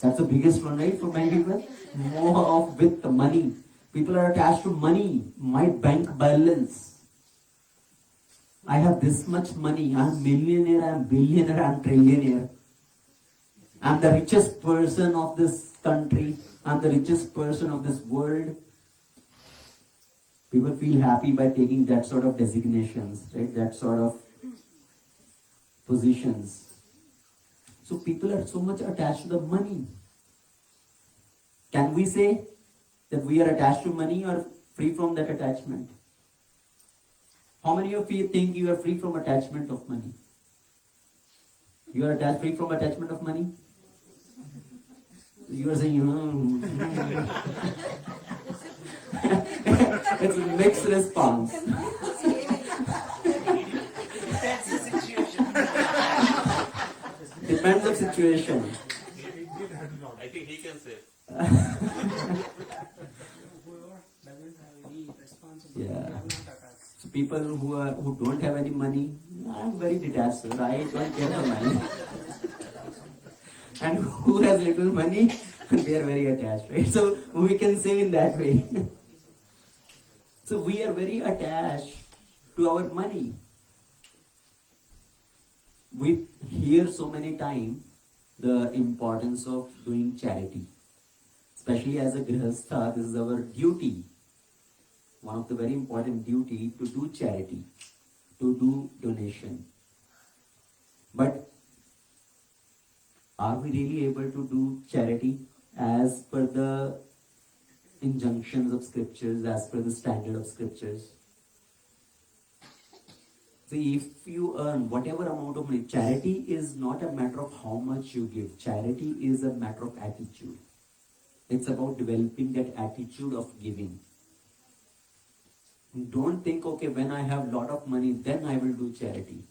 That's the biggest one, right, for many people? Moha of Vitta, money. People are attached to money, my bank balance. I have this much money, I am millionaire, I am billionaire, I am trillionaire. I am the richest person of this country, I am the richest person of this world. People feel happy by taking that sort of designations, right? That sort of positions. So people are so much attached to the money. Can we say that we are attached to money or free from that attachment? How many of you think you are free from attachment of money? You are free from attachment of money? You are saying, it's a mixed response. Depends on situation. Depends on situation. I think he can Whoever doesn't have any responsibility, Yeah. they are not attached. So people who don't have any money, I'm very detached, sir. I don't care for money. And who has little money, they are very attached, right? So we can say in that way. So we are very attached to our money. We hear so many times the importance of doing charity. Especially as a grihastha, this is our duty. One of the very important duty to do charity, to do donation. But are we really able to do charity as per the injunctions of scriptures, as per the standard of scriptures? See, if you earn whatever amount of money, charity is not a matter of how much you give. Charity is a matter of attitude. It's about developing that attitude of giving. Don't think, okay, when I have lot of money, then I will do charity.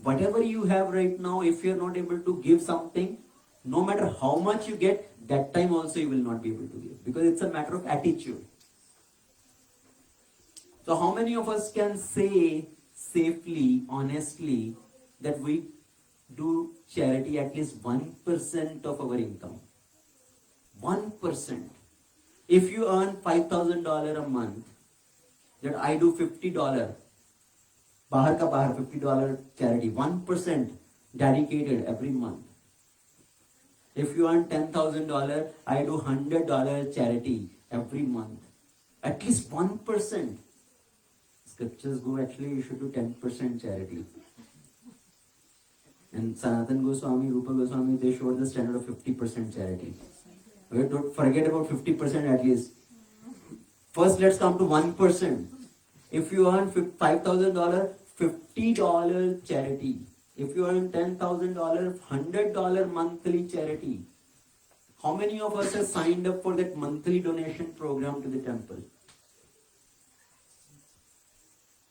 Whatever you have right now, if you're not able to give something, no matter how much you get, that time also you will not be able to give. Because it's a matter of attitude. So how many of us can say safely, honestly, that we do charity at least 1% of our income? 1%. If you earn $5,000 a month, that I do $50, bahar ka bahar, $50 charity, 1% dedicated every month. If you earn $10,000, I do $100 charity every month. At least 1%. Scriptures go, actually you should do 10% charity. And Sanatan Goswami, Rupa Goswami, they showed the standard of 50% charity. Okay, don't forget about 50% at least. First, let's come to 1%. If you earn $5,000, $50 charity. If you earn $10,000, $100 monthly charity. How many of us have signed up for that monthly donation program to the temple?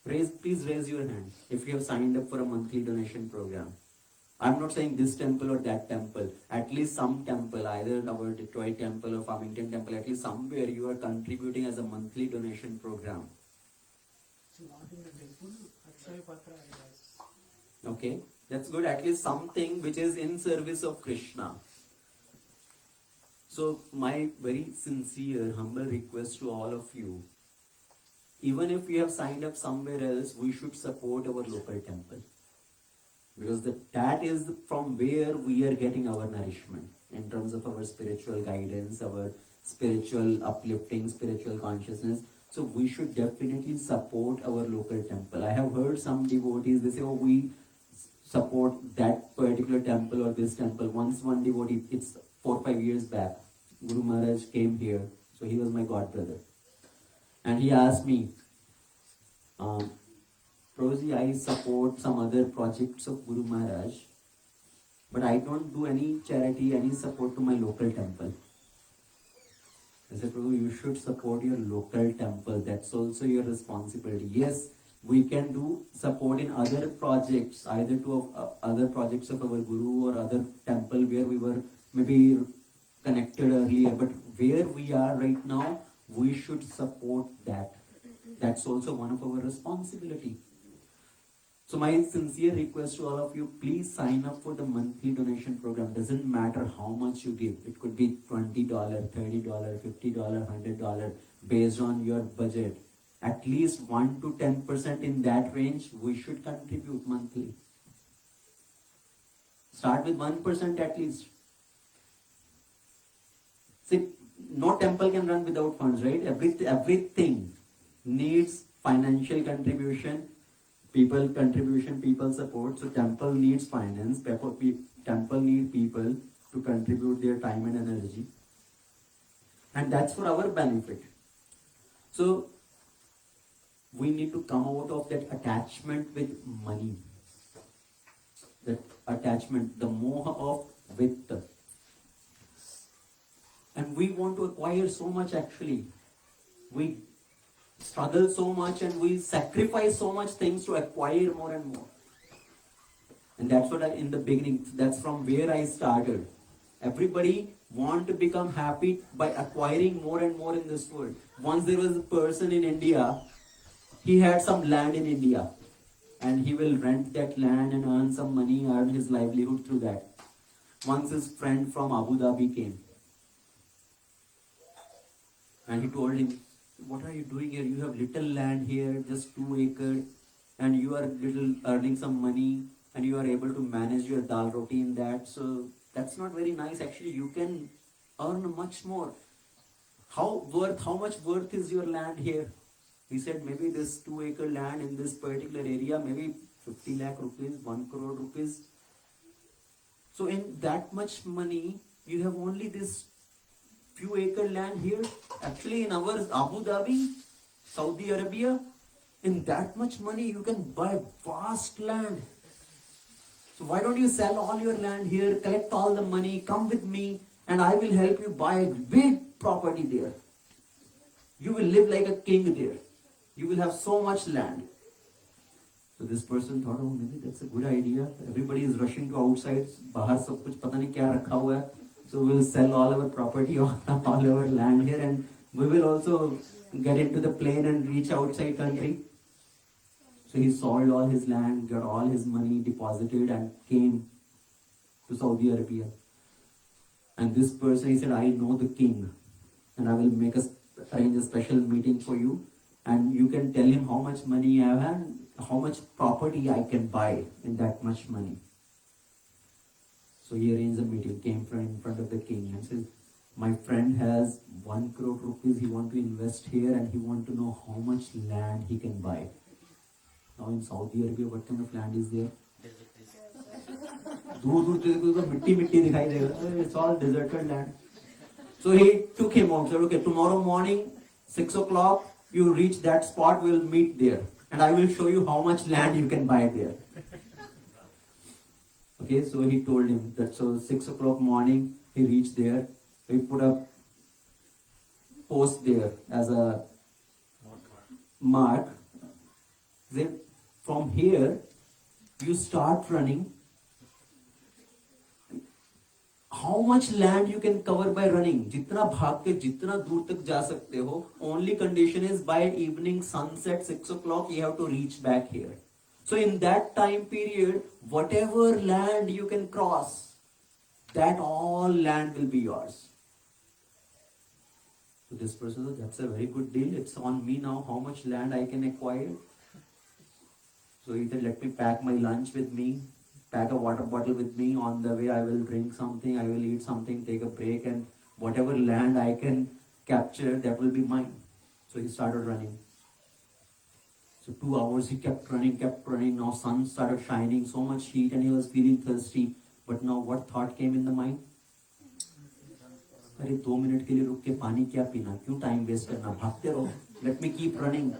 Please raise your hand if you have signed up for a monthly donation program. I'm not saying this temple or that temple. At least some temple, either our Detroit temple or Farmington temple, at least somewhere you are contributing as a monthly donation program. Not in the temple, Akshaya Patra, yes. Okay, that's good. At least something which is in service of Krishna. So my very sincere, humble request to all of you, even if we have signed up somewhere else, we should support our local temple. Because that is from where we are getting our nourishment in terms of our spiritual guidance, our spiritual uplifting, spiritual consciousness. So we should definitely support our local temple. I have heard some devotees, they say, oh, we support that particular temple or this temple. Once one devotee, it's 4 or 5 years back, Guru Maharaj came here. So he was my god brother. And he asked me, Prabhuji, I support some other projects of Guru Maharaj, but I don't do any charity, any support to my local temple. I said, Prabhu, you should support your local temple. That's also your responsibility. Yes, we can do support in other projects, either to other projects of our Guru or other temple where we were maybe connected earlier, but where we are right now, we should support that. That's also one of our responsibility. So my sincere request to all of you, please sign up for the monthly donation program. Doesn't matter how much you give. It could be $20, $30, $50, $100 based on your budget. At least 1 to 10% in that range, we should contribute monthly. Start with 1% at least. See, no temple can run without funds, right? Everything needs financial contribution, people contribution, people support. So temple needs finance, temple need people to contribute their time and energy. And that's for our benefit. So we need to come out of that attachment with money. That attachment, the moha of vitta. And we want to acquire so much actually. We struggle so much and we sacrifice so much things to acquire more and more. And that's what in the beginning, that's from where I started. Everybody want to become happy by acquiring more and more in this world. Once there was a person in India, he had some land in India, and he will rent that land and earn some money, earn his livelihood through that. Once his friend from Abu Dhabi came, and he told him, "What are you doing here? You have little land here, just 2 acres, and you are little earning some money, and you are able to manage your dal roti in that. So that's not very nice. Actually, you can earn much more. How much worth is your land here?" He said, "Maybe this 2 acre land in this particular area, maybe 50 lakh rupees, 1 crore rupees. So in that much money, you have only this few acre land here. Actually, in our Abu Dhabi, Saudi Arabia, in that much money, you can buy vast land. So why don't you sell all your land here, collect all the money, come with me, and I will help you buy a big property there. You will live like a king there. You will have so much land." So this person thought, "Oh, maybe that's a good idea. Everybody is rushing to outside. Bahar sab kuch pata nahi kya rakha hua hai. So we'll sell all our property, all our land here, and we will also get into the plane and reach outside country." So he sold all his land, got all his money deposited, and came to Saudi Arabia. And this person, he said, "I know the king, and I will arrange a special meeting for you, and you can tell him how much money I have and how much property I can buy in that much money." So he arranged a meeting, came in front of the king and said, "My friend has 1 crore rupees, he wants to invest here, and he wants to know how much land he can buy." Now in Saudi Arabia, what kind of land is there? दूर दूर तक मिट्टी मिट्टी दिखाई देगा. It's all deserted land. So he took him out, said, "Okay, tomorrow morning, 6 o'clock, you reach that spot, we'll meet there. And I will show you how much land you can buy there." Okay, so he told him that. So 6 o'clock morning, he reached there. He put a post there as a mark. Then from here, you start running. How much land you can cover by running? जितना भाग के जितना दूर तक जा सकते हो. Only condition is by evening sunset 6 o'clock you have to reach back here. So in that time period, whatever land you can cross, that all land will be yours. So this person said, "That's a very good deal. It's on me now. How much land I can acquire?" So he said, "Let me pack my lunch with me. Pack a water bottle with me. On the way I will drink something, I will eat something, take a break, and whatever land I can capture, that will be mine." So he started running. So 2 hours he kept running. Now sun started shining, so much heat, and he was feeling thirsty. But now what thought came in the mind? अरे 2 minute के लिए रुक के पानी क्या पीना, क्यों time waste करना, भागते रहो. Let me keep running.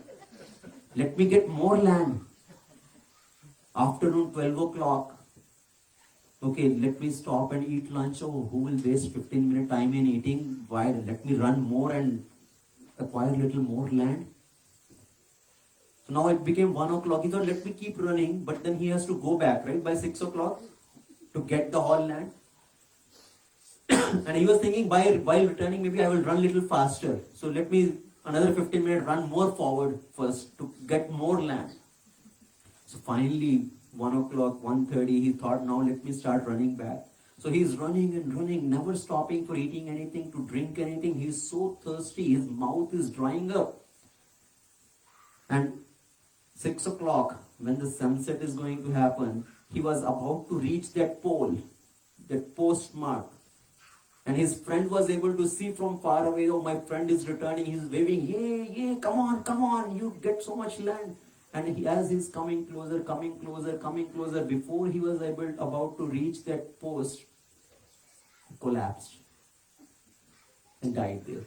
Let me get more land. Afternoon 12 o'clock. Okay, let me stop and eat lunch. Oh, who will waste 15-minute time in eating? Why? Let me run more and acquire a little more land. So now it became 1 o'clock. He thought, let me keep running, but then he has to go back, right, by 6 o'clock to get the whole land. And he was thinking, while returning, maybe I will run a little faster. So let me, another 15 minutes, run more forward first to get more land. So finally, 1 o'clock, 1:30, he thought, now let me start running back. So he's running and running, never stopping for eating anything, to drink anything. He's so thirsty, his mouth is drying up. And 6 o'clock, when the sunset is going to happen, he was about to reach that pole, that post mark. And his friend was able to see from far away, oh, my friend is returning. He's waving, "Hey, come on, you get so much land." And as he's coming closer, before he was about to reach that post, he collapsed and died there.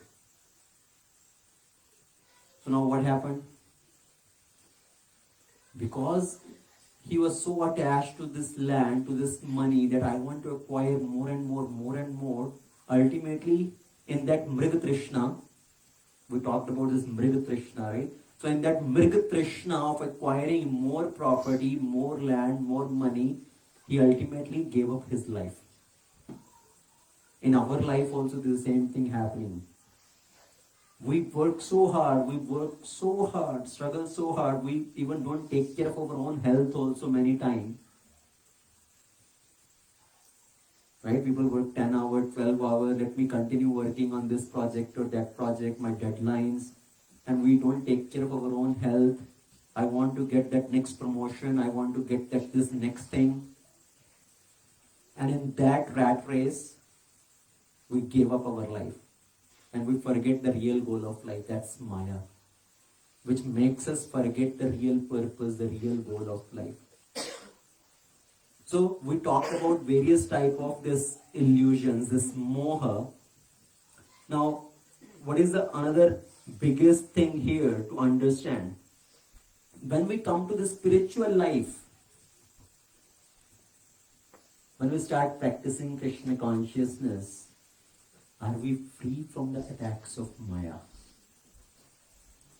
So now what happened? Because he was so attached to this land, to this money, that I want to acquire more and more. Ultimately, in that Mriga Trishna, we talked about this Mriga Trishna, right? So in that Mriga Trishna of acquiring more property, more land, more money, he ultimately gave up his life. In our life also the same thing happening. We work so hard, struggle so hard, we even don't take care of our own health also many times. Right? People work 10 hours, 12 hours, let me continue working on this project or that project, my deadlines, and we don't take care of our own health. I want to get that next promotion, I want to get this next thing. And in that rat race, we give up our life. And we forget the real goal of life, that's Maya. Which makes us forget the real purpose, the real goal of life. So we talked about various type of this illusions, this moha. Now, what is the another biggest thing here to understand? When we come to the spiritual life, when we start practicing Krishna consciousness, are we free from the attacks of Maya?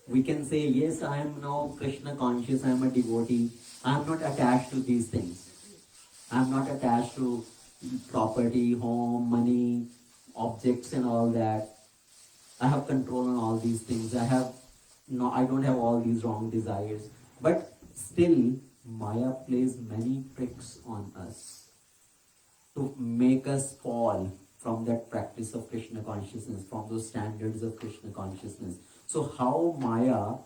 We can say, yes, I am now Krishna conscious, I am a devotee, I am not attached to these things. I am not attached to property, home, money, objects and all that. I have control on all these things. I don't have all these wrong desires. But still, Maya plays many tricks on us to make us fall from that practice of Krishna consciousness, from those standards of Krishna consciousness. So how Maya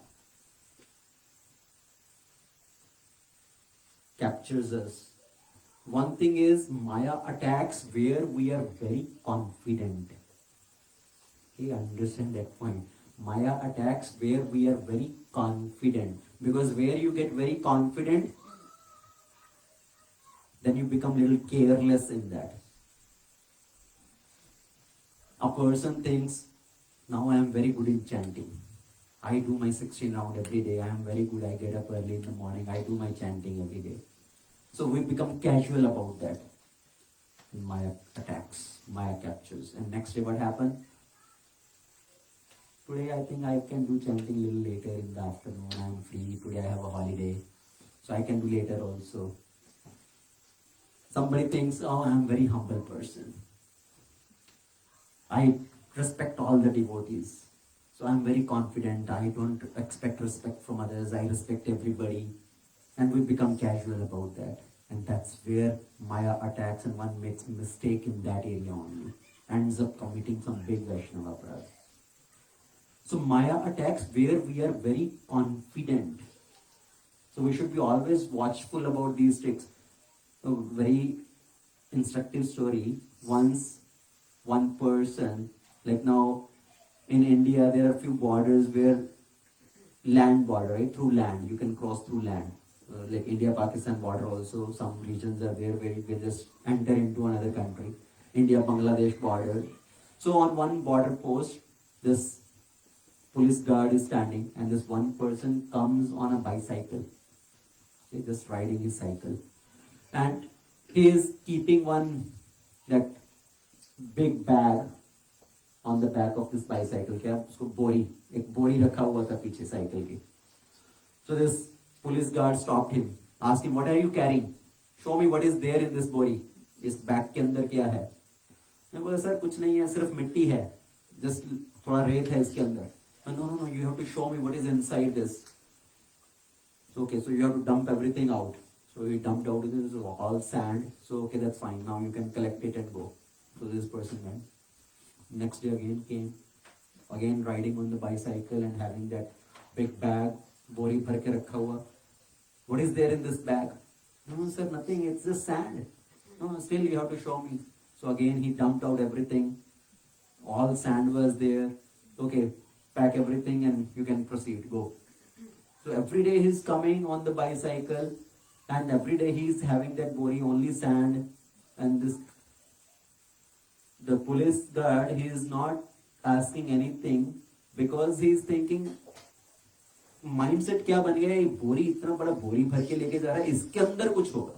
captures us? One thing is, Maya attacks where we are very confident. Okay, understand that point. Maya attacks where we are very confident. Because where you get very confident, then you become a little careless in that. A person thinks, now I am very good in chanting. I do my 16 round every day. I am very good. I get up early in the morning. I do my chanting every day. So we become casual about that. Maya attacks, Maya captures. And next day what happened? Today I think I can do chanting a little later in the afternoon. I am free. Today I have a holiday. So I can do later also. Somebody thinks, oh, I am a very humble person. I respect all the devotees. So I am very confident. I don't expect respect from others. I respect everybody. And we become casual about that. And that's where Maya attacks, and one makes a mistake in that area only. Ends up committing some big Vaishnava aparadh. So Maya attacks where we are very confident. So we should be always watchful about these tricks. A very instructive story. Once one person, like now in India there are few borders where land border, right? Through land, you can cross through land. Like India-Pakistan border also, some regions are there where you can just enter into another country. India-Bangladesh border. So on one border post, this police guard is standing and this one person comes on a bicycle. Okay, just riding his cycle. And he is keeping that big bag on the back of this bicycle. क्या उसको बोरी, एक बोरी रखा हुआ था पीछे cycle की. So this police guard stopped him, asked him, what are you carrying? Show me what is there in this body. इस बैग के अंदर क्या है? मैं बोला सर कुछ नहीं है, सिर्फ मिट्टी है, just थोड़ा रेत है इसके अंदर. No, you have to show me what is inside this. So okay, so you have to dump everything out. So he dumped out, this is all sand. So okay, that's fine. Now you can collect it and go. So this person went. Next day again came, again riding on the bicycle and having that big bag, bori bhar ke rakha hua. What is there in this bag? No sir, nothing, it's just sand. No, still you have to show me. So again he dumped out everything. All sand was there. Okay, pack everything and you can proceed, go. So every day he's coming on the bicycle and every day he's having that bori, only sand. And the police guard, he is not asking anything because he is thinking, mindset क्या बन गया, ये बोरी इतना बड़ा बोरी भर के लेके जा रहा है, इसके अंदर कुछ होगा.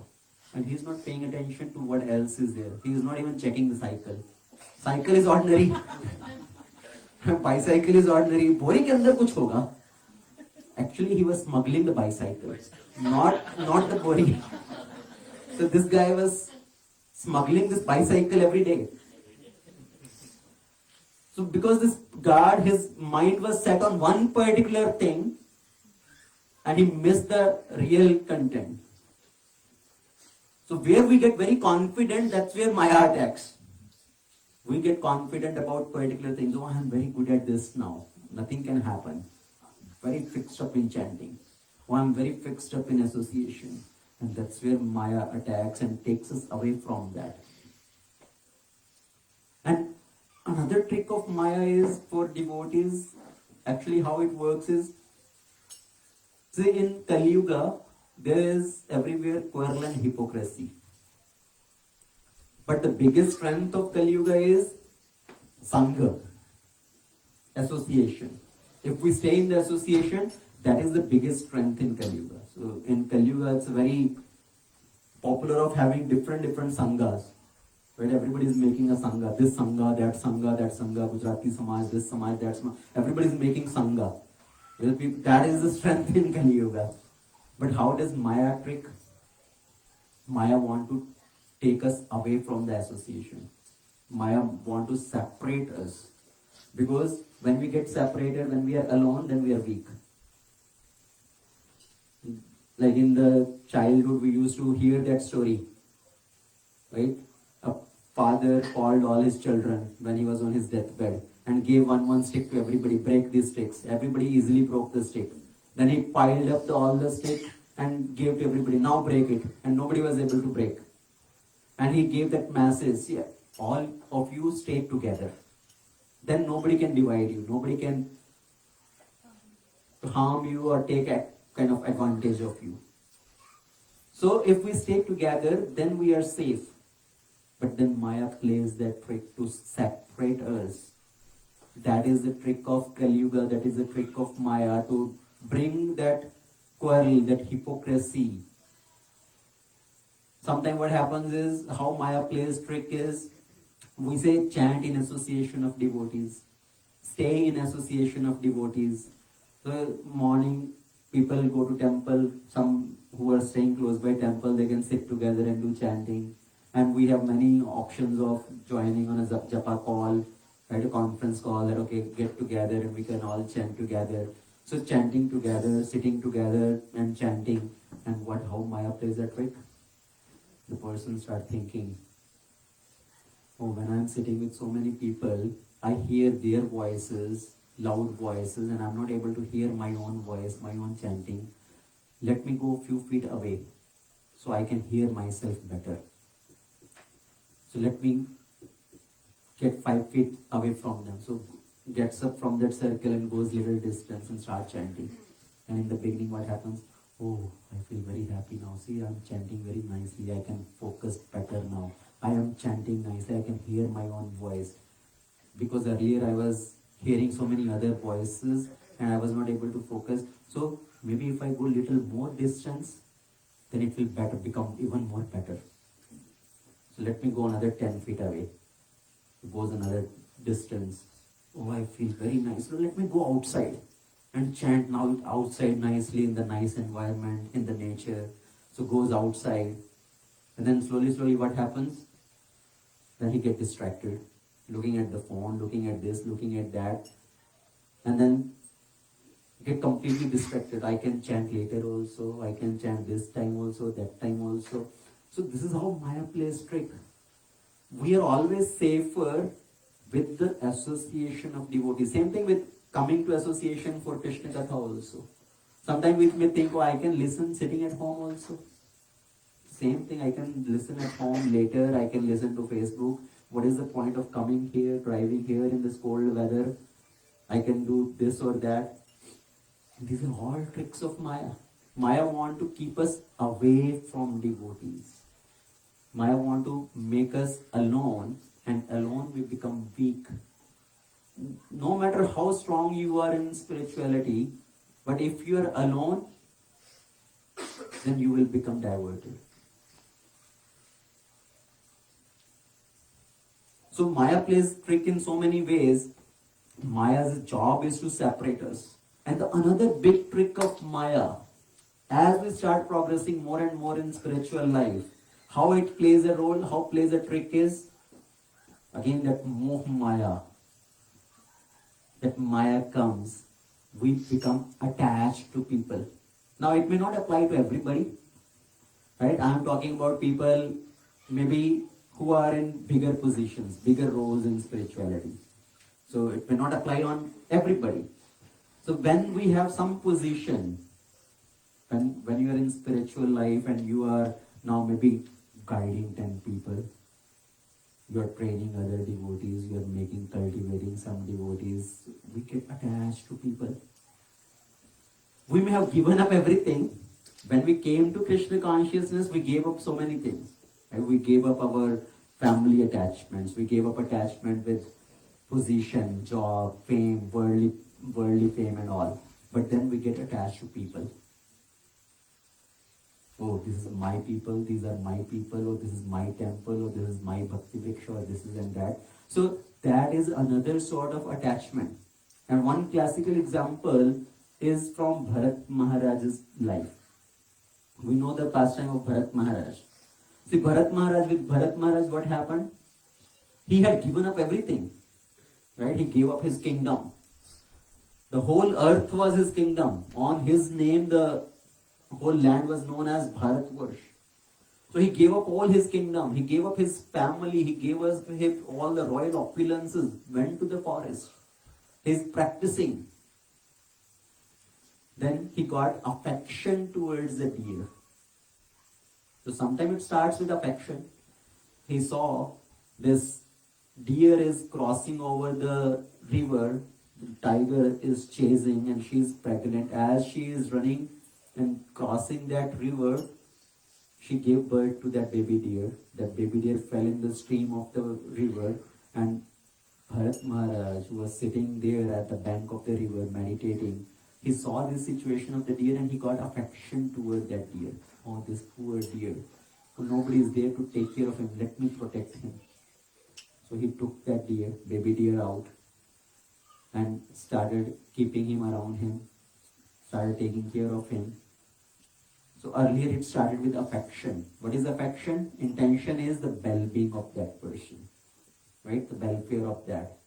And he is not paying attention to what else is there. He is not even checking the cycle. Cycle is ordinary. Bicycle is ordinary. बोरी के अंदर कुछ होगा. Actually, he was smuggling the bicycle, not the body. So this guy was smuggling this bicycle every day. So because this God, his mind was set on one particular thing and he missed the real content. So where we get very confident, that's where Maya attacks. We get confident about particular things. Oh, I am very good at this now. Nothing can happen. Very fixed up in chanting. Oh, I am very fixed up in association. And that's where Maya attacks and takes us away from that. And another trick of Maya is for devotees, actually how it works is, see in Kali Yuga, there is everywhere quarrel and hypocrisy. But the biggest strength of Kali Yuga is Sangha, association. If we stay in the association, that is the biggest strength in Kali Yuga. So in Kali Yuga, it's very popular of having different Sanghas. Right? Everybody is making a Sangha. This Sangha, that Sangha, Gujarati Samaj, this Samaj, that Samaj. Everybody is making Sangha. That is the strength in Kali Yuga. But how does Maya trick? Maya want to take us away from the association. Maya want to separate us. Because when we get separated, when we are alone, then we are weak. Like in the childhood, we used to hear that story. Right? A father called all his children when he was on his deathbed and gave one stick to everybody. Break these sticks. Everybody easily broke the stick. Then he piled up all the sticks and gave to everybody. Now break it. And nobody was able to break. And he gave that message. Yeah, all of you stay together. Then nobody can divide you. Nobody can harm you or take a kind of advantage of you. So if we stay together, then we are safe. But then Maya plays that trick to separate us. That is the trick of Kali Yuga. That is the trick of Maya to bring that quarrel, that hypocrisy. Sometimes what happens is, how Maya plays trick is, we say chant in association of devotees. Stay in association of devotees. So morning, people go to temple. Some who are staying close by temple, they can sit together and do chanting. And we have many options of joining on a japa call, right, a conference call, that okay, get together and we can all chant together. So chanting together, sitting together and chanting. And how Maya plays that trick? The person starts thinking, oh, when I'm sitting with so many people, I hear their voices, loud voices, and I'm not able to hear my own voice, my own chanting. Let me go a few feet away so I can hear myself better. So let me get 5 feet away from them. So gets up from that circle and goes little distance and start chanting. And in the beginning what happens? Oh, I feel very happy now. See, I'm chanting very nicely. I can focus better now. I am chanting nicely. I can hear my own voice. Because earlier I was hearing so many other voices and I was not able to focus. So maybe if I go little more distance, then it will become even more better. So let me go another 10 feet away. It goes another distance. Oh, I feel very nice. So let me go outside and chant now outside nicely in the nice environment, in the nature. So goes outside. And then slowly what happens? Then he gets distracted. Looking at the phone, looking at this, looking at that. And then get completely distracted. I can chant later also. I can chant this time also, that time also. So this is how Maya plays trick. We are always safer with the association of devotees. Same thing with coming to association for Krishna Katha also. Sometimes we may think, oh, I can listen sitting at home also. Same thing, I can listen at home later, I can listen to Facebook. What is the point of coming here, driving here in this cold weather? I can do this or that. These are all tricks of Maya. Maya want to keep us away from devotees. Maya want to make us alone, and alone we become weak. No matter how strong you are in spirituality, but if you are alone, then you will become diverted. So Maya plays trick in so many ways. Maya's job is to separate us. And another big trick of Maya, as we start progressing more and more in spiritual life, how it plays a role, how plays a trick is, again that Moha Maya. that Maya comes, we become attached to people. Now it may not apply to everybody, right? I am talking about people maybe who are in bigger positions, bigger roles in spirituality. So it may not apply on everybody. So when we have some position, when you are in spiritual life and you are now maybe guiding 10 people, you are training other devotees, you are cultivating some devotees, we get attached to people. We may have given up everything. When we came to Krishna consciousness, we gave up so many things. Right? We gave up our family attachments, we gave up attachment with position, job, fame, worldly fame and all. But then we get attached to people. Oh, this is my people, these are my people, or this is my temple, or this is my bhakti vriksha, or this is and that. So that is another sort of attachment. And one classical example is from Bharat Maharaj's life. We know the pastime of Bharat Maharaj. See, with Bharat Maharaj, what happened? He had given up everything. Right? He gave up his kingdom. The whole earth was his kingdom. On his name, the whole land was known as Bharatvarsh. So he gave up all his kingdom. He gave up his family. He gave us all the royal opulences. Went to the forest. He's practicing. Then he got affection towards the deer. So sometimes it starts with affection. He saw this deer is crossing over the river. The tiger is chasing and she is pregnant. As she is running and crossing that river, she gave birth to that baby deer. That baby deer fell in the stream of the river, and Bharat Maharaj, who was sitting there at the bank of the river meditating, he saw this situation of the deer and he got affection toward that deer. Oh, this poor deer. So nobody is there to take care of him. Let me protect him. So he took that deer, baby deer out and started keeping him around him, started taking care of him. So earlier it started with affection. What is affection? Intention is the well-being of that person, right? The welfare of that.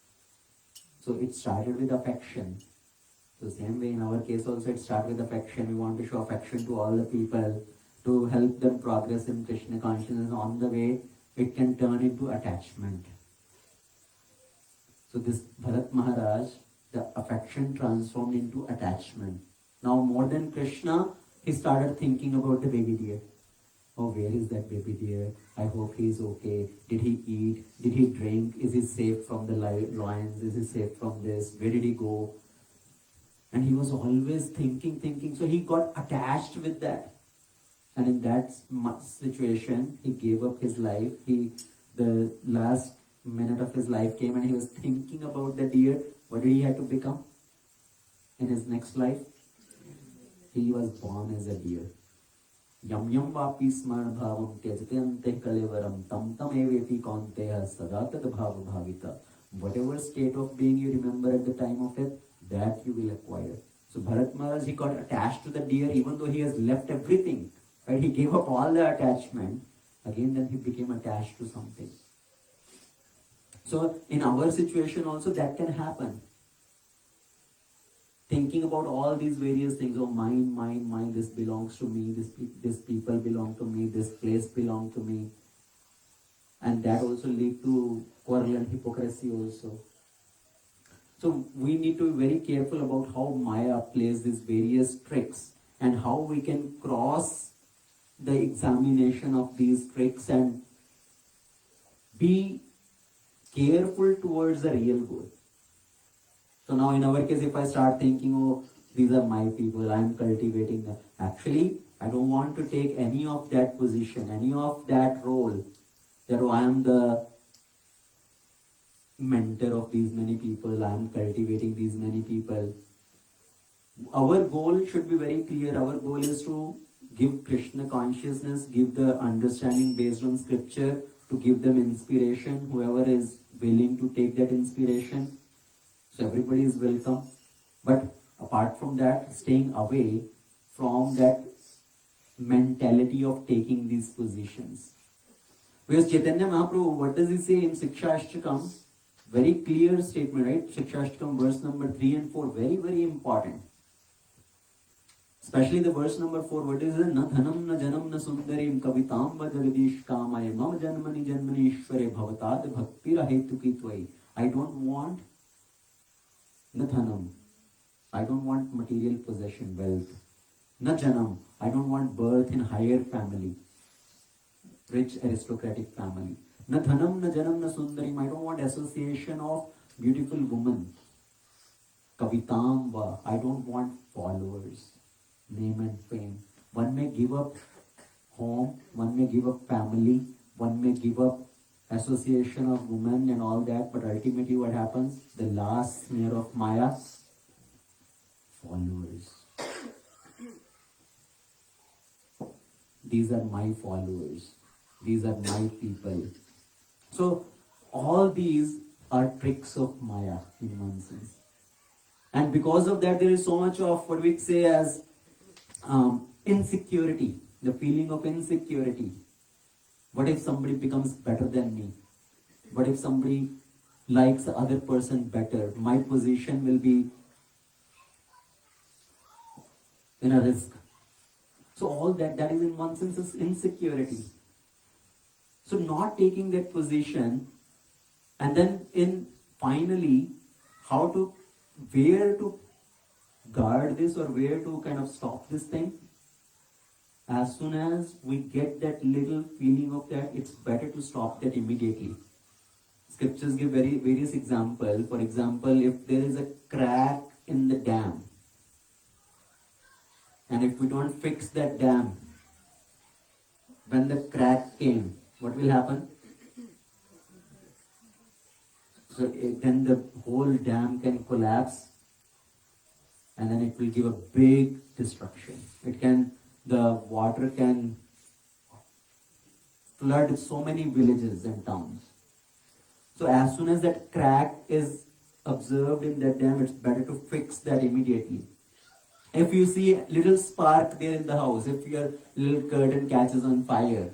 So it started with affection. So same way in our case also it started with affection. We want to show affection to all the people, to help them progress in Krishna consciousness. On the way, it can turn into attachment. So this Bharat Maharaj, the affection transformed into attachment. Now more than Krishna, he started thinking about the baby deer. Oh, where is that baby deer? I hope he is okay. Did he eat? Did he drink? Is he safe from the lions? Is he safe from this? Where did he go? And he was always thinking. So he got attached with that. And in that situation, he gave up his life. The last minute of his life came and he was thinking about the deer. What did he have to become in his next life? He was born as a deer. Yam yam vapi smaran bhavam tyajate ante kalevaram tam tam eveti kaunteya sadatad bhava bhavita. Whatever state of being you remember at the time of it, that you will acquire. So Bharat Maharaj, he got attached to the deer even though he has left everything. Right? He gave up all the attachment. Again, then he became attached to something. So in our situation also that can happen. Thinking about all these various things, oh mine, this belongs to me, this people belong to me, this place belong to me. And that also lead to quarrel and hypocrisy also. So we need to be very careful about how Maya plays these various tricks and how we can cross the examination of these tricks and be careful towards the real goal. So now in our case, if I start thinking, oh, these are my people, I am cultivating them. Actually, I don't want to take any of that position, any of that role, that I am the mentor of these many people, I am cultivating these many people. Our goal should be very clear. Our goal is to give Krishna consciousness, give the understanding based on scripture, to give them inspiration, whoever is willing to take that inspiration. So everybody is welcome. But apart from that, staying away from that mentality of taking these positions. Because Chaitanya Mahaprabhu, what does he say in Siksha Ashtakam? Very clear statement, right? Shikshashtakam verse number 3 and 4, very, very important. Especially the verse number 4, what is it? Na dhanam na janam na sundarim kavitam va jagadish kamaya mam janmani janmani ishware bhavatad bhakti rahetuki tvai. I don't want na dhanam. I don't want material possession, wealth. Na janam. I don't want birth in higher family, rich aristocratic family. Na dhanam na janam na sundarim. I don't want association of beautiful women. Kavitam va. I don't want followers, name and fame. One may give up home, one may give up family, one may give up association of women and all that, but ultimately what happens? The last snare of Maya, followers. These are my followers. These are my people. So all these are tricks of Maya in one sense. And because of that, there is so much of what we say as insecurity, the feeling of insecurity. What if somebody becomes better than me? What if somebody likes the other person better? My position will be in a risk. So all that is in one sense is insecurity. So not taking that position, and then in finally where to guard this or where to kind of stop this thing. As soon as we get that little feeling of that, it's better to stop that immediately. Scriptures give various examples. For example, if there is a crack in the dam, and if we don't fix that dam, when the crack came, what will happen? So then the whole dam can collapse, and then it will give a big destruction. The water can flood so many villages and towns. So as soon as that crack is observed in that dam, it's better to fix that immediately. If you see a little spark there in the house, if your little curtain catches on fire,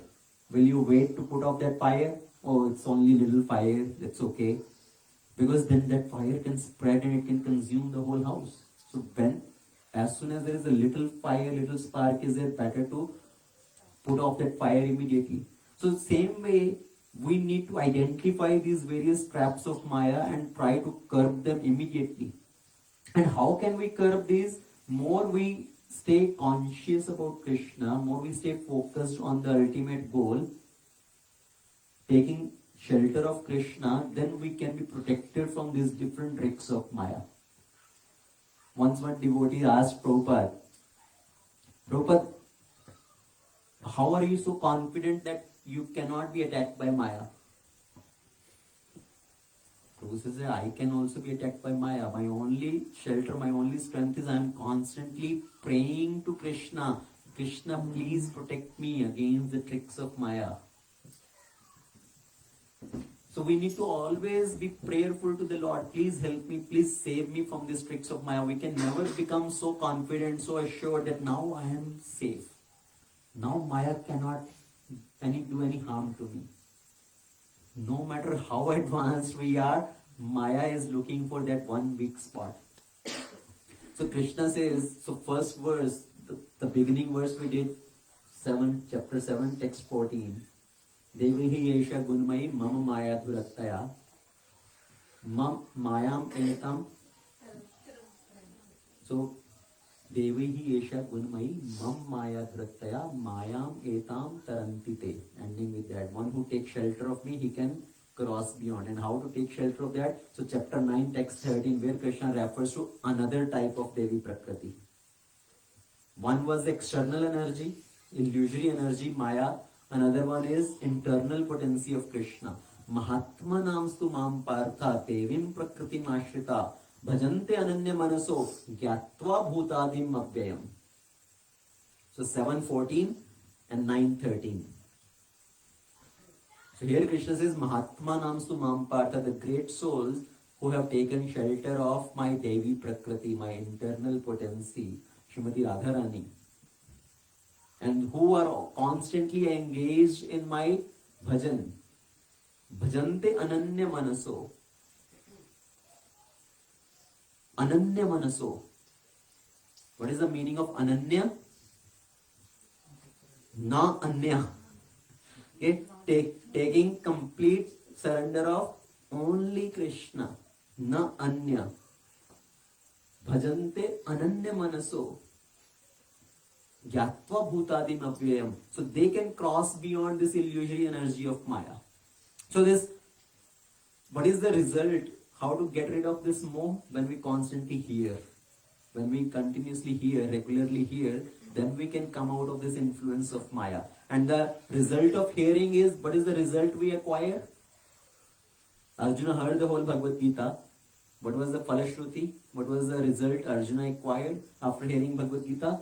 will you wait to put off that fire? Oh, it's only little fire, that's okay. Because then that fire can spread and it can consume the whole house. So as soon as there is a little fire, little spark is there, better to put off that fire immediately. So same way, we need to identify these various traps of Maya and try to curb them immediately. And how can we curb these? More we stay conscious about Krishna, more we stay focused on the ultimate goal, taking shelter of Krishna, then we can be protected from these different tricks of Maya. Once one devotee asked Prabhupada, how are you so confident that you cannot be attacked by Maya? Prabhupada says, I can also be attacked by Maya. My only shelter, my only strength is I am constantly praying to Krishna. Krishna, please protect me against the tricks of Maya. So we need to always be prayerful to the Lord. Please help me, please save me from these tricks of Maya. We can never become so confident, so assured that now I am safe. Now Maya cannot do any harm to me. No matter how advanced we are, Maya is looking for that one weak spot. So Krishna says, so first verse, the beginning verse we did, chapter 7, text 14. Devihi yesha gunmai mama maya dhurattaya mayam etam. So Devihi yesha gunmai mam maya dhurattaya mayam etam tarantite. Ending with that. One who takes shelter of me, he can cross beyond. And how to take shelter of that? So chapter 9, text 13, where Krishna refers to another type of Devi Prakriti. One was external energy, illusory energy, Maya. Another one is internal potency of Krishna. Mahatma namstu mam partha devim prakritim ashrita bhajante ananya manaso gyatva bhutadim abhyayam. So 7:14 and 9:13. So here Krishna says Mahatma namstu mam partha, the great souls who have taken shelter of my Devi Prakriti, my internal potency, Srimati Radharani, and who are constantly engaged in my bhajan. Bhajante ananya manaso. Ananya manaso. What is the meaning of ananya? Na anya. Okay? Taking complete surrender of only Krishna. Na anya. Bhajante ananya manaso. Gyatva bhutadim avyayam. So they can cross beyond this illusory energy of Maya. So what is the result? How to get rid of this moh? When we constantly hear. When we continuously hear, regularly hear, then we can come out of this influence of Maya. And the result of hearing is, what is the result we acquire? Arjuna heard the whole Bhagavad-gita. What was the Falashruti? What was the result Arjuna acquired after hearing Bhagavad-gita?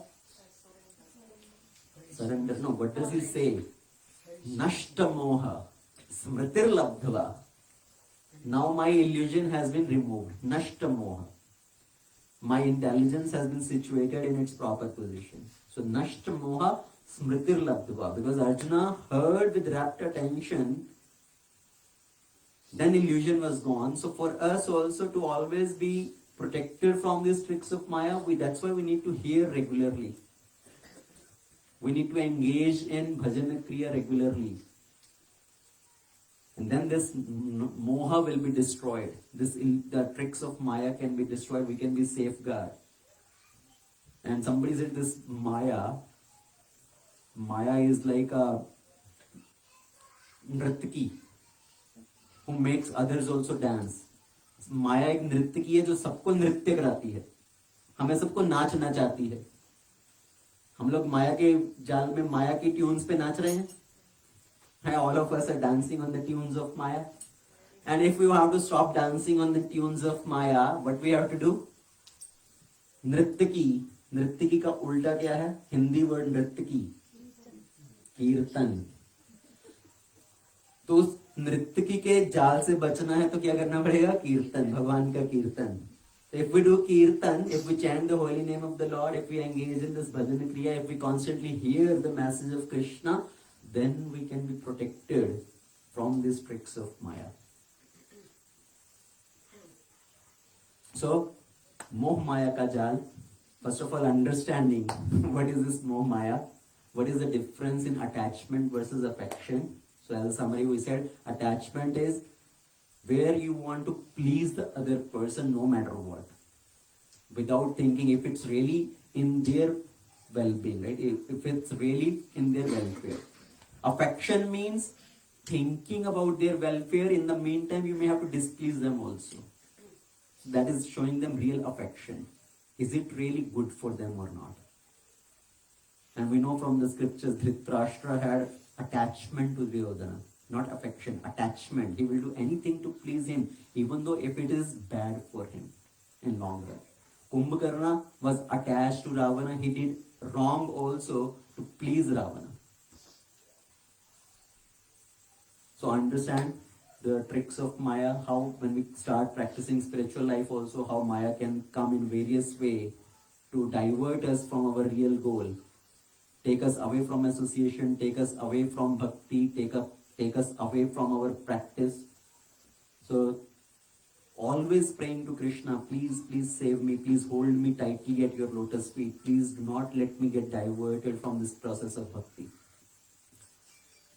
Surrender. No, what does he say? Nashta moha smritir labdhava. Now my illusion has been removed. Nashta moha. My intelligence has been situated in its proper position. So Nashta moha smritir labdhava. Because Arjuna heard with rapt attention, then illusion was gone. So for us also to always be protected from these tricks of Maya, that's why we need to hear regularly. We need to engage in bhajana kriya regularly. And then this moha will be destroyed. The tricks of Maya can be destroyed. We can be safeguarded. And somebody said this Maya is like a nrityaki who makes others also dance. Maya एक नृत्यकी है जो सबको नृत्य कराती है, हमें सबको नाच नचाती है. हम लोग माया के जाल में माया की ट्यून्स पे नाच रहे हैं. All of us are dancing on the tunes of Maya. And if we have to stop dancing on the tunes of Maya, what we have to do? नृत्यकी. नृत्यकी का उल्टा क्या है? हिंदी वर्ड नृत्यकी, कीर्तन. तो उस नृत्यकी के जाल से बचना है तो क्या करना पड़ेगा? कीर्तन, भगवान का कीर्तन. So if we do kirtan, if we chant the holy name of the Lord, if we engage in this bhajana kriya, if we constantly hear the message of Krishna, then we can be protected from these tricks of Maya. So, Moha Maya ka Jaal. First of all, understanding what is this Moha Maya, what is the difference in attachment versus affection. So as a summary, we said attachment is where you want to please the other person no matter what, without thinking if it's really in their well-being, right? If it's really in their welfare. Affection means thinking about their welfare. In the meantime, you may have to displease them also. That is showing them real affection. Is it really good for them or not? And we know from the scriptures, Dhritarashtra had attachment to Duryodhana. Not affection, attachment. He will do anything to please him, even though if it is bad for him in long run. Kumbhakarna was attached to Ravana. He did wrong also to please Ravana. So understand the tricks of Maya, how when we start practicing spiritual life also, how Maya can come in various ways to divert us from our real goal. Take us away from association, take us away from bhakti, take us away from our practice. So always praying to Krishna, please save me, please hold me tightly at your lotus feet, please do not let me get diverted from this process of bhakti.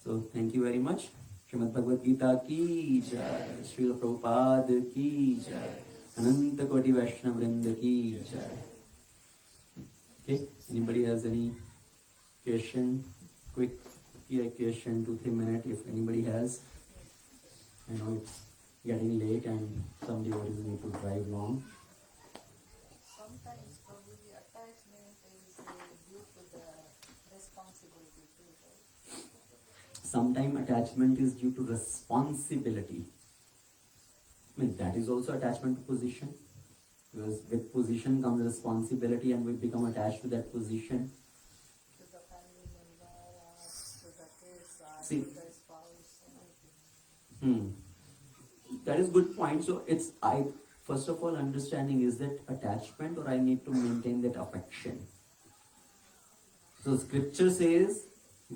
So thank you very much. Srimad Bhagavad-gita ki jai, Srila Prabhupada ki jai, Ananta Koti Vaishnava Vrinda ki jai. Okay, anybody has any question? Quick question, 2-3 minutes if anybody has. I know it's getting late and some devotees need to drive long. Sometimes probably the attachment is due to the responsibility too, right? Sometimes attachment is due to responsibility. I mean, that is also attachment to position. Because with position comes responsibility and we become attached to that position. To the family member, to the kids, See, to the spouse, anything. That is good point. So it's first of all understanding, is that attachment or I need to maintain that affection. So scripture says,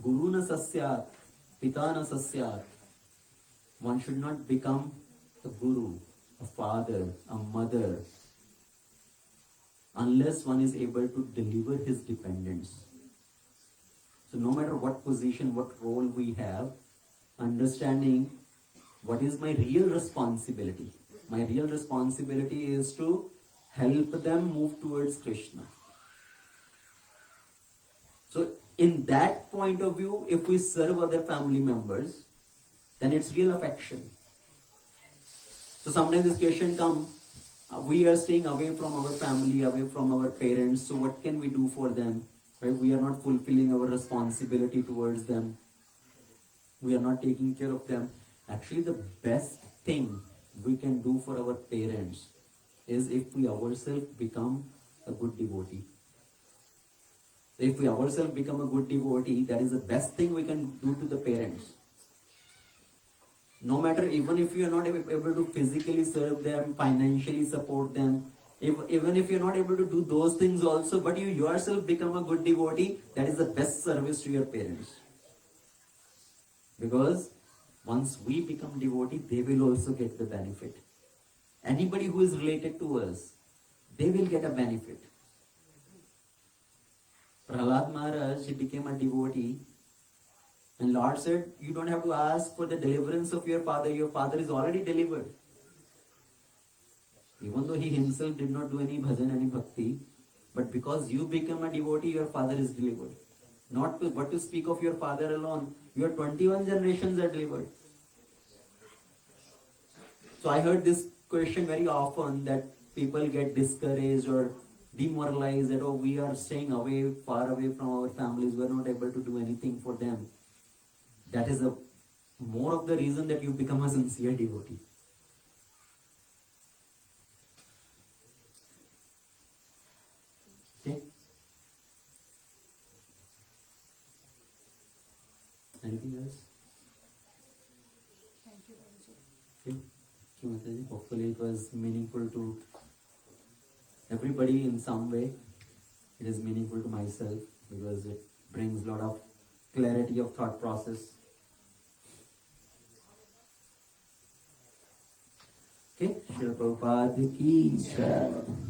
Guru na sasyat, Pita na sasyat. One should not become a guru, a father, a mother, unless one is able to deliver his dependents. So no matter what position, what role we have, understanding what is my real responsibility. My real responsibility is to help them move towards Krishna. So in that point of view, if we serve other family members, then it's real affection. So sometimes this question comes, we are staying away from our family, away from our parents, so what can we do for them? Right? We are not fulfilling our responsibility towards them. We are not taking care of them. Actually, the best thing we can do for our parents is if we ourselves become a good devotee. If we ourselves become a good devotee, that is the best thing we can do to the parents. No matter, even if you are not able to physically serve them, financially support them, even if you are not able to do those things also, but you yourself become a good devotee, that is the best service to your parents. Because once we become devotee, they will also get the benefit. Anybody who is related to us, they will get a benefit. Prahlad Maharaj, he became a devotee, and Lord said, you don't have to ask for the deliverance of your father is already delivered. Even though he himself did not do any bhajan, any bhakti, but because you become a devotee, your father is delivered. Not to, but to speak of your father alone, your 21 generations are delivered. So I heard this question very often, that people get discouraged or demoralized that, oh, we are staying away, far away from our families, we are not able to do anything for them. That is more of the reason that you become a sincere devotee. Okay? Anything else? Thank you, Guruji. Okay. Thank you, Mataji. Hopefully it was meaningful to everybody in some way. It is meaningful to myself because it brings a lot of clarity of thought process. Okay, Srila Prabhupada ki jai.